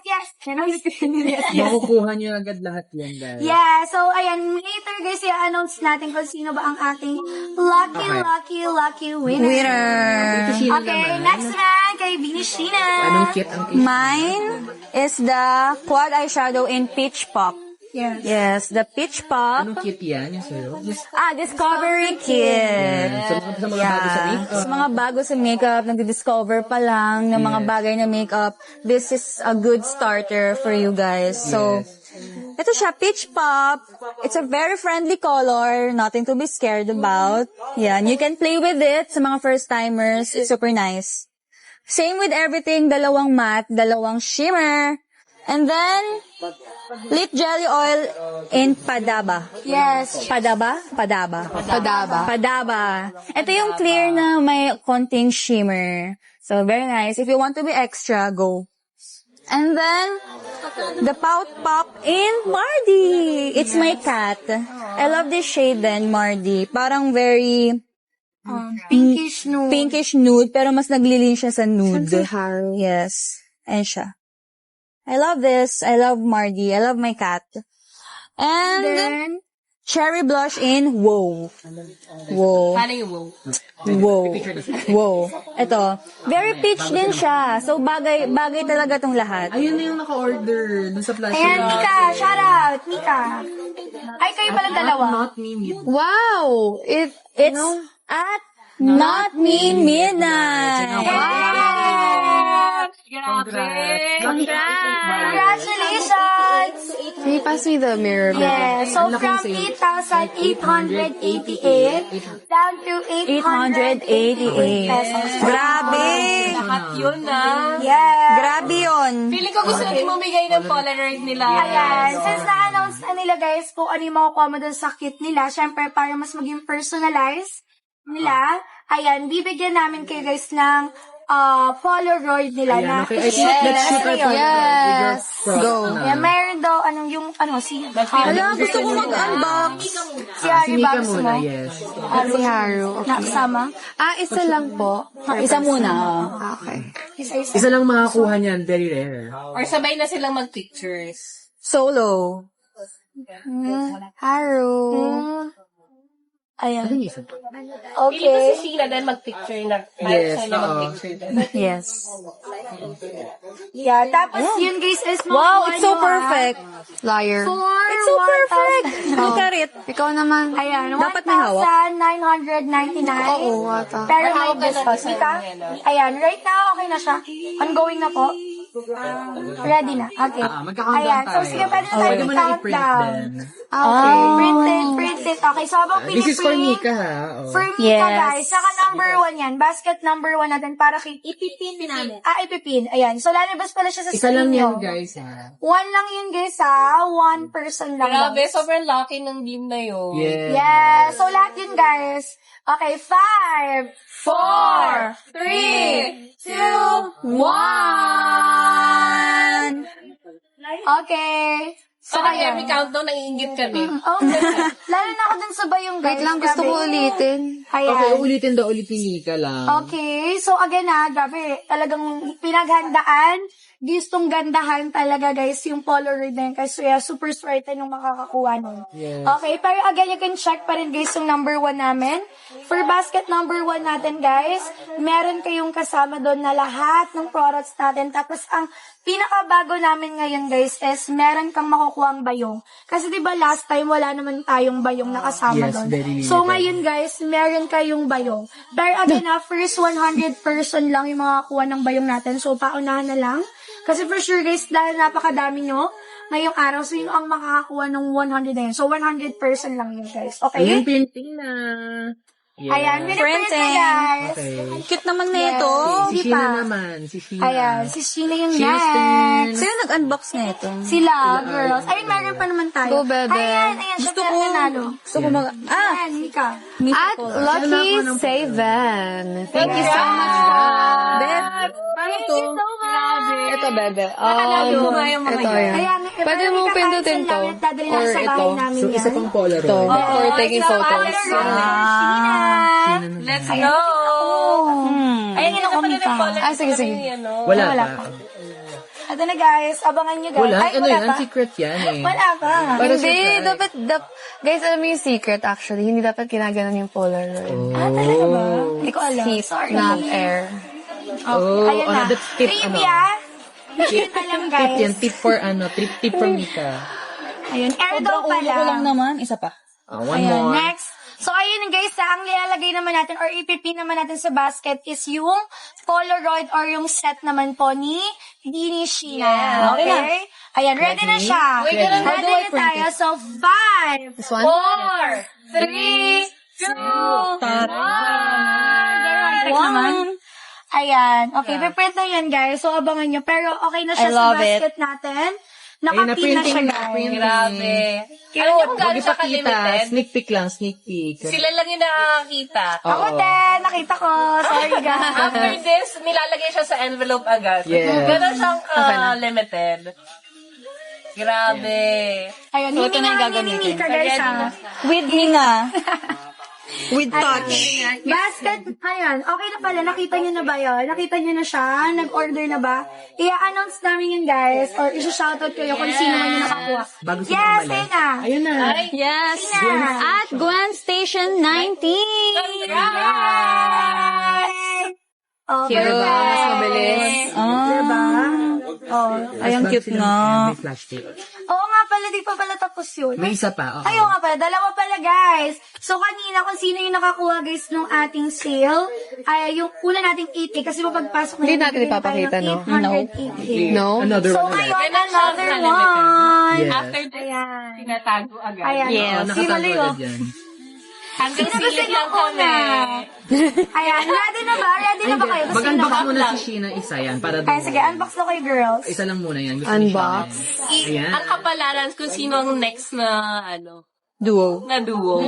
Yes. Makukuha nyo agad lahat yan guys. Yeah, so ayan, later guys, i-announce natin kung sino ba ang ating lucky winner. Okay, next man, kay Bini Sheena. Anong kit ang kit? Mine is the quad eyeshadow in Peach Pop. Yes, the Peach Pop. Anong kit yan? Yung sa'yo? Discovery Kit. Sa mga bago sa makeup. Sa mga bago sa makeup, nag-discover pa lang ng mga bagay na makeup, this is a good starter for you guys. So, ito siya, Peach Pop. It's a very friendly color, nothing to be scared about. Yan, you can play with it sa mga first-timers. It's super nice. Same with everything, dalawang matte, dalawang shimmer. And then, lip jelly oil in Padaba. Yes. Padaba? Padaba. Ito yung clear na may konting shimmer. So, very nice. If you want to be extra, go. And then, the Pout Pop in Mardi. It's my cat. I love this shade then, Mardi. Parang very pinkish nude, pero mas naglilin siya sa nude. Yes. Ayan siya. I love this. I love Mardi. I love my cat. And then, cherry blush in Wow. Paano yung Wow. Ito. Very peach din siya. So, bagay talaga tong lahat. Ayun na yung naka-order dun sa flash. Ayan, Mika. Shout out. Mika. Ay, kayo pala dalawa. Not me. Wow! It's at Not Me Midnight. Congratulations! Can you pass me the mirror? Yes. So, from 8,888 down to 888 pesos. Grabe! Lahat yun Yes. Grabe yun. Feeling ko gusto natin mamigay ng Polaroid nila. Ayan. Since na-announce na nila guys kung ano yung makukuha mo dun sa kit nila, syempre para mas maging personalized nila, ayan, bibigyan namin kayo guys ng Polaroid nila na. Okay, let's shoot our Yes. Go. Ayan, mayroon daw, si Hala, gusto ko mag-unbox. Si Harry Mika Box muna, mo. yes. Si Haru. Okay. Nakasama. Isa lang po. Isa muna. Okay. Isa-isa. Isa lang makakuha niyan, very rare. Or sabay na silang mag-pictures. Solo. Haru. Ayan. Isa. Pili ko si Okay. Sheila dahil mag-picture na. Yes, Ayaw na mag-picture din. Yes. Yeah, tapos yun guys is Wow, it's so perfect. Liar. It's so perfect. Look at it. Ikaw naman. Ayan, Dapat may hawak. 1,999. Oo, ata. Pero may Hawak ka na discount. sa Mika? ano. Ayan, right now, okay na siya. Ongoing na po. Ready na. Okay. Magka-countdown Ayan, so tayo. sige, pwede na tayo Pwede mo na i-print countdown. then. Okay, print it. Okay, so habang This is for piniprint, Mika, ha? Oh. for Mika, Yes. guys, saka number 1 yan. Basket number 1 natin para kay ipipin namin. Ipipin. Ayan. So, lalabas pala siya sa Isa screen lang nyo. yan, guys, ha? 1 lang yun, guys, ha? 1 person lang. Grabe, guys. sobrang lucky ng team na yun. Yes. Yeah. So, lahat yun, guys. Okay, 5, 4, 3, 2, 1. Okay. So, Parang ayan. every countdown, naiingit kami. Okay. Lalo na ako dun sa bayong, guys. Wait lang, gusto ko Grabe. ulitin. Ayan. Okay, ulitin ni Mika lang. Okay, so again grabe, talagang pinaghandaan, gustong gandahan talaga guys yung Polaroid na yun, kasi super swerte nung makakakuha nun. Yes. Okay, pero again, you can check pa rin guys yung number 1 namin. For basket number 1 natin guys, meron kayong kasama doon na lahat ng products natin. Tapos ang pinakabago namin ngayon guys is meron kang makukuhang bayong. Kasi diba last time wala naman tayong bayong na kasama Yes, doon. very So limited. ngayon guys, meron kayong bayong. Pero again first 100 person lang yung makakuha ng bayong natin. So paunahan na lang. Kasi for sure guys, dahil napakadami nyo ngayong araw, so yung ang makakakuha ng 100 na yun. So 100 person lang yun guys. Okay? Ayun, printing na. Yeah. Ayan, piniprint na guys. Okay. Cute naman na ito. Si Di pa. Sheena naman. Si Sheena. Ayan, si Sheena yung Sheena next. Sino nag-unbox na ito? Sila, girls. Ayun, meron pa naman tayo. Go, bebe. Ayan, Gusto siya ko. nanalo. Gusto ko mag... Ayan, Mika. At Lucky Saven. Thank you so much, Beb, Thank you so much. Ito, bebe. Nakalayo mo nga yung mga Ito, yan. yan. Ayan, Pwede mo Mika, pindutin cancel to. namin, dadali na Or sa ito. bahay namin So, yan. isa pang Polaroid. Ito. For taking So, photos. Sheena. Let's go! Ayun, Ayun, ako, pala Mika. ng Polaroid. Ah, sige, sige. Wala Wala pa. pa. Ito na guys, abangan nyo guys. Wala. Ay, Ano wala yan? pa. Secret yan eh. Wala pa. Para Hindi, surprise. dapat, guys, alam mo yung secret actually. Hindi dapat ginaganon yung Polaroid. Talaga ba? Hindi ko alam. Heat, Sorry. not air. Oh, Ayan na. that's tip, Trivia. ano. Trivia lang Tip yan. guys. Tip for, tip from Mika. Ayun, air daw Sobrang ulo ko lang pala. naman. Isa pa. One Ayan, more. next. So, ayun guys, ang nilalagay naman natin or ipipin naman natin sa basket is yung Polaroid or yung set naman po ni Dini Sheena. Okay na. Okay? Ayan, ready na siya. Wait, ganun. How Ready do I na print tayo. it? So, 5, This one? 4, 3, 2, 1. Ayan. Okay, piprint na yan, guys. So, abangan nyo. Pero, okay na siya I sa love basket natin. Nakapin na printing siya, na, guys. printing. Grabe. Alam niyo kung gaano Huwag siya ipakita. ka-limited? Sneak peek lang, sneak peek. Sila lang yung nakakakita. Ako din, nakita ko. Sorry, guys. After this, nilalagay siya sa envelope agad. Yes. Ganon siyang limited. Grabe. Ayun, So, ito na yung hiningi ka, guys, ha. With Nina. With touch. Basket, ayan, okay na pala. Nakita nyo na ba yun? Nakita nyo na siya? Nag-order na ba? I-announce namin yun, guys. Or isa-shoutout kayo kung sino man yung nakakuha. Bago sila Yes, umalis. ayun na. Ayun na. Yes. Sina. At Gwen Station 19. Right! Oh, Cute. perfect. Mas mabilis. Diba? Oh. Ay, ang cute nga. May flash tape. Oo nga pala, di pa pala tapos yun. May isa pa. Oo. Ayaw nga pala, dalawa pala guys. So kanina kung sino yung nakakuha guys nung ating sale, ay yung una nating 80 kasi mapagpasok na Hindi yun, natin bibigyan ipapakita, tayo ng no? 880. No? Another So one ulit. ngayon, Ganun siya another ka-limited. one. Yes. After this, Ayan. tinatago agad. Ayan. Yes. Oo, Sino nakatago Leo? agad yan. Hanggang Sino gusto silid niyo lang kami. una? Ayan, ready na ba? Ready na ba kayo? Gusto niyo na Mag-unbox ba? muna si Sheena isa yan. Para Ay, sige, unbox na kayo girls. Isa lang muna yan. Gusto ni Unbox. Sheena. Ayan. Ang kapalaran kung sino ang next na, Duo. na duo.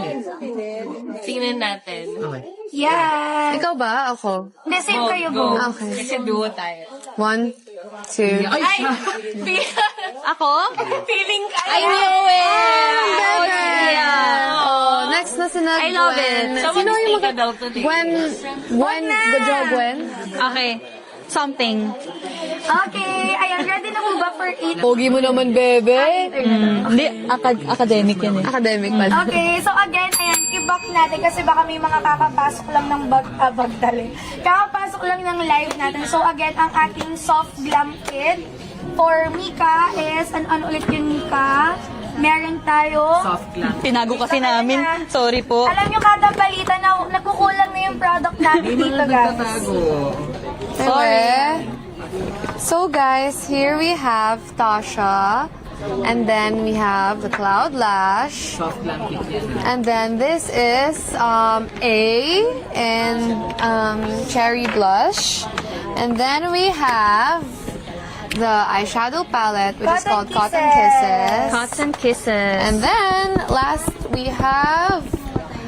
Tingnan natin. Okay. Yes. Ikaw ba? Ako? Hindi, same kayo go. Okay. Kasi duo tayo. 1, 2. Ay, siya. Ako? Feeling ka. I knew it! Oh, yeah. Oh, next na si I love it. Sino yung ka daw today? Gwen, good job, Gwen. Okay. Something. Okay, ayan, ready na po ba for 8? Pogi mo naman, bebe. Hindi, academic yan eh. Academic pala. Okay, so again, ayan, i-back natin kasi baka may mga kakapasok lang ng bag dali. Kakapasok lang ng live natin. So again, ang ating soft glam kit for Mika is, ano ulit yung Mika? Meron tayo. Soft lang. Tinago kasi namin. Sorry po. Alam nyo kada balita na nagkukulang na yung product natin dito, guys. Nagtatago. Sorry. So guys, here we have Tasha. And then we have the Cloud Lash. Soft lang kit yan. And then this is A and Cherry Blush. And then we have the eyeshadow palette, which is called Cotton Kisses. Cotton Kisses. And then last we have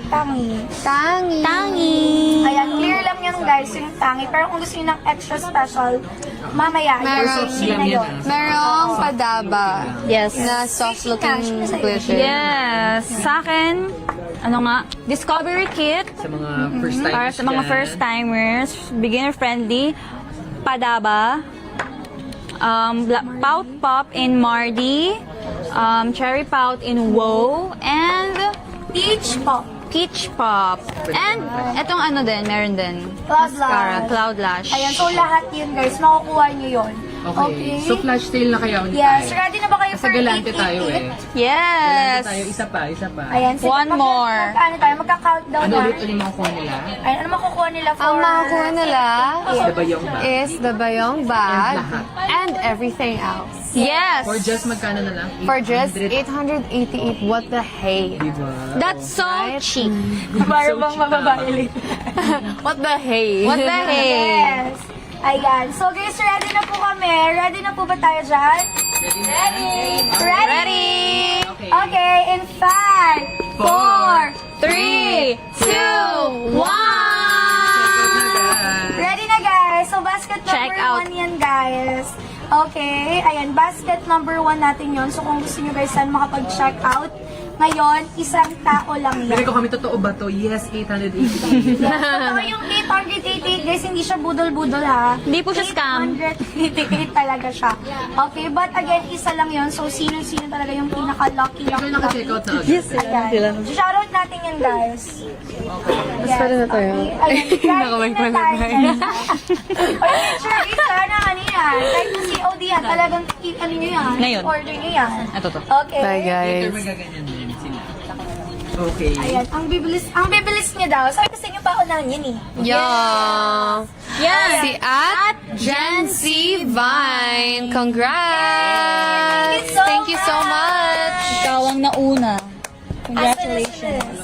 Tangi. Tangi. Ayan, clear lang yan guys, yung tangi. Pero kung gusto nyo ng extra special, mamaya. Meron. Yun na yun. Merong padaba. Yes. Na soft looking glitter. Yes. Sa akin, ano nga, Discovery Kit. Sa mga first time. Para sa mga first timers, beginner friendly, Padaba, Pout Pop in Mardi, Cherry Pout in Wow, and Peach Pop. Peach Pop. And etong ano din, meron din. Cloud Mascara, Lash. Cloud Lash. Ayan, so lahat yun guys, makukuha nyo yun. Okay. So flash sale na kayo. Yes, ready na ba kayo Kasi for galante 888? tayo eh. Yes! Tayo, isa pa. Ayan, sige, One more. Ano tayo, magka-countdown Ano na. ulit ulit makukuha nila? Ayan, ano makukuha nila for... Ang makakuha nila Sa bayong ba? is the bayong bag And lahat. and everything else. Yes! For just magkano na lang? For just 800. 888. What the hey? Diba? That's so cheap. Para bang mababae What the hey? What the heck? Yes. Ayan. So guys, ready na po kami. Ready na po ba tayo dyan? Ready. Ready! Okay, in 5, 4, 3, 2, 1! ready na guys. So basket Check number out. 1 yan guys. Okay, ayan, basket number 1 natin yon. So kung gusto nyo guys saan makapag-check out, ngayon, isang tao lang Pili yan. ko kami, totoo ba to? Yes, 888. Yes, totoo yung 888 guys, hindi siya budol-budol ha. Hindi po siya scam. 888 talaga siya. Okay, but again, isa lang yon. So, sino-sino talaga yung pinaka-lucky Ikaw yung naka-check out na agad. Yes, Ayan. Shoutout natin yan, guys. Mas pala na tayo. Ayan, ready na tayo. Oy, picture isa na kanina. Kahit na si COD yan. Talagang ano nyo yan. Ngayon. Order nyo yan. Ito to. Okay. Bye, guys. Magaganyan din sila. Okay. Ayan, ang bibilis niya daw. Sabi ko sa inyo pa unahan yun eh. Yeah. Yan. Si at Gen Z Vine. Congrats! Thank you so Thank you so much. Ikaw ang nauna. Congratulations.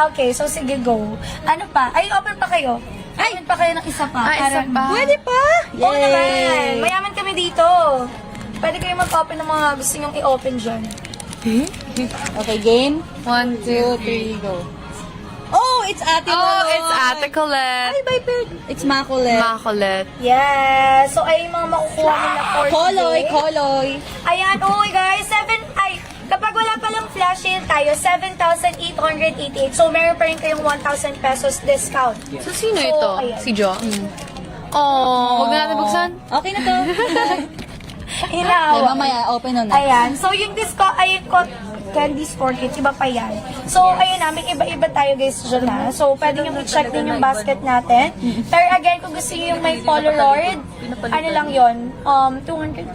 Okay, so sige, go. Ano pa? Ay, open pa kayo. Open pa kayo ng isa pa. Isa pa. Pwede pa? Oo naman. Mayaman kami dito. Pwede kayo mag-open ng mga gusto nyong i-open dyan. Okay, game. 1, 2, 3, go. Oh, it's Ate Oh, Lolo. it's Ate Colette. Hi, Viper. It's Makulet. Makulit. Yes. So, ay yung mga makukuha nila for Koloy, today. Koloy. Ayan, oh guys, kapag wala palang flash sale tayo, 7,888. So, meron pa rin kayong 1,000 pesos discount. So, sino ito? ayan. Si Jo? Oh, huwag na natin buksan. Okay na to. Hinawa. Mamaya, open on na. Ayan. So, yung discount, ayun ko, candy sport kit, iba pa yan. So, ayun namin, iba-iba tayo guys dyan na. So, pwede nyo i-check din yung basket natin. Pero again, kung gusto nyo yung may Polaroid, ano lang yun, 200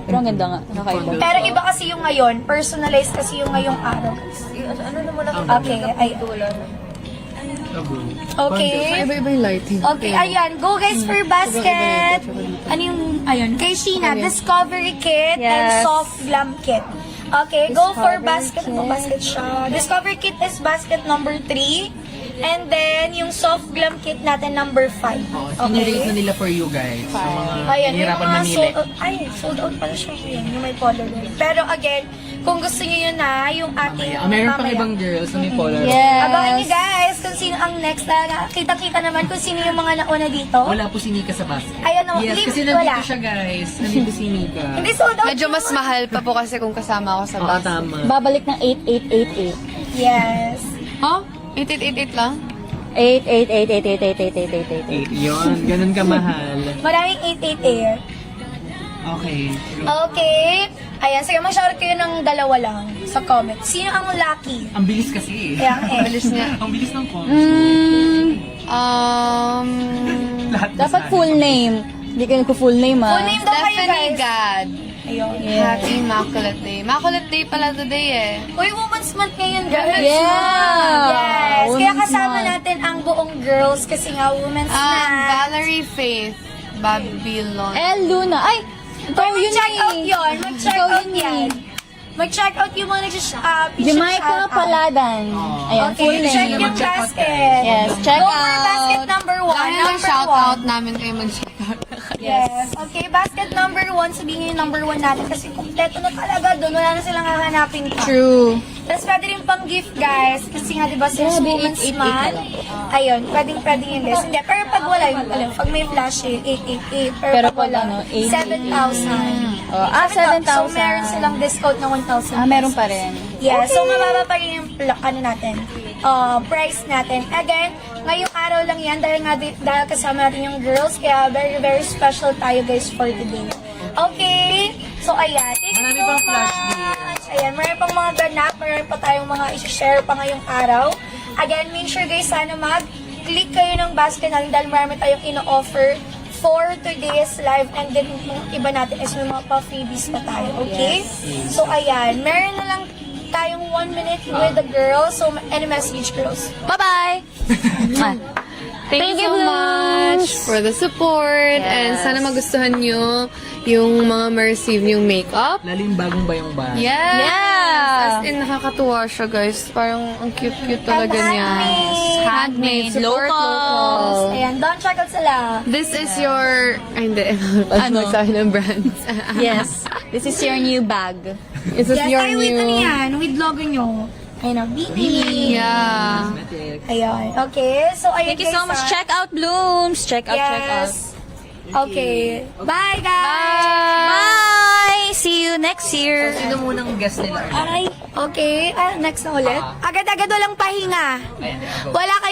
Pero ang ganda nga. Nakaiba. Pero iba kasi yung ngayon, personalized kasi yung ngayong araw. Okay, ayan. Okay. Iba-iba yung lighting. Okay, ayan. Go guys for basket. Ano yung, ayun, kay Sheena, Discovery Kit and Yes. Soft Glam Kit. Okay, go for basket. Basket siya. Discovery Kit is basket number 3. And then, yung Soft Glam Kit natin number 5. Sinirate na Okay? nila for you guys. Sa mga Ayan, yung hihirapan mga mamili. sold out. Ay, sold out pala siya. Yan, yung may Polaroid. Pero again, kung gusto niyo yun na, yung ating Meron pang mamaya. ibang girls na may Polaroid. Yes. Abangan niyo guys kung sino ang next. Kitang-kita naman kung sino yung mga nauna dito. Wala po si Nika sa basket. Ayun, no, Yes, leave, kasi nandito wala. siya guys. Nandito si Nika. Hindi sold out. Medyo mas mahal pa po kasi kung kasama ako sa Oo, bus. tama. Babalik ng 8888. Yes. Huh? 8888 lang? 8888888888. Yun, ganun kamahal. Maraming 88 Okay. Okay. Ayan, sige, mag-shoutout kayo ng dalawa lang sa comment. Sino ang lucky? Ang bilis kasi eh. Ayan, Bilis niya. Ang bilis ng comments. Lahat Dapat basahin. full name. Hindi ka nagko-full name, ah. Full name daw kayo, Stephanie guys. Gad. Ayun. Happy Immaculate Day. Immaculate Day pala today eh. Uy, Women's Month ngayon, guys. Yeah. Yes. Kaya Women's kasama Month. natin ang buong girls kasi nga Women's Month. Valerie Faith. Babylon. Luna. Ay! Ikaw yun Mag-check out eh. yun. Mag-check Ikaw out yun yan. eh. Mag-check out yung mga nag-shop. Jamaica Paladan. Ayan, Okay, full check name. yung Mag-check out, basket. Yes, check Go for out. basket number 1. Dahil Number mag-shoutout 1. namin kayo mag-shoutout. Yes. Okay, basket number 1. Sabihin nyo yung number 1 natin kasi kompleto na talaga doon. Wala na silang hahanapin pa. True. Tapos pwede rin pang gift, guys. Kasi nga, di ba, since Grabe, Women's 888 Month, ayun, pwedeng yung list. Hindi, pero pag wala, yung, alam, pag may flash, 888. Pero pag wala, ano, 7,000. Oh, 7,000. So, meron silang discount ng 1,000. Meron pa rin. Yeah, so mababa pa rin yung ano natin, price natin. Again, ngayong araw lang yan dahil dahil kasama natin yung girls, kaya very, very special tayo guys for today. Okay? So, ayan. Thank you Marami so pang flash much. Ayan, marami pang mga ganap, marami pa tayong mga isi-share pa ngayong araw. Again, make sure guys, sana mag-click kayo ng basket natin dahil marami tayong ino-offer for today's live and then yung iba natin is may mga pa-freebies pa tayo, okay? So, ayan, meron na lang tayong 1 minute with the girls. So, any message, girls? Bye-bye! Thank you so much for the support. And sana magustuhan nyo yung mga ma-receive yung makeup. Lalo yung bagong bayong ba? Yes! Yeah! As in, nakakatuwa siya, guys. Parang ang cute-cute talaga niya. Handmade. Support Locals. local. Ayan, don't check out sila. This is your... Ay, hindi. Ano? Magsabi ng brands. Yes. This is your new bag. This is Yes, your ay, wait, new... ano yan? With logo nyo. Ayun o, BB. Yeah. Ayan, okay. So, ayun Thank you so guys, much. Check out Blooms. Check out, check out. Yes. Okay. Bye, guys. Bye! See you next year. Sino munang guest nila? Ay, okay. Next na ulit. Agad-agad walang pahinga. Wala kayo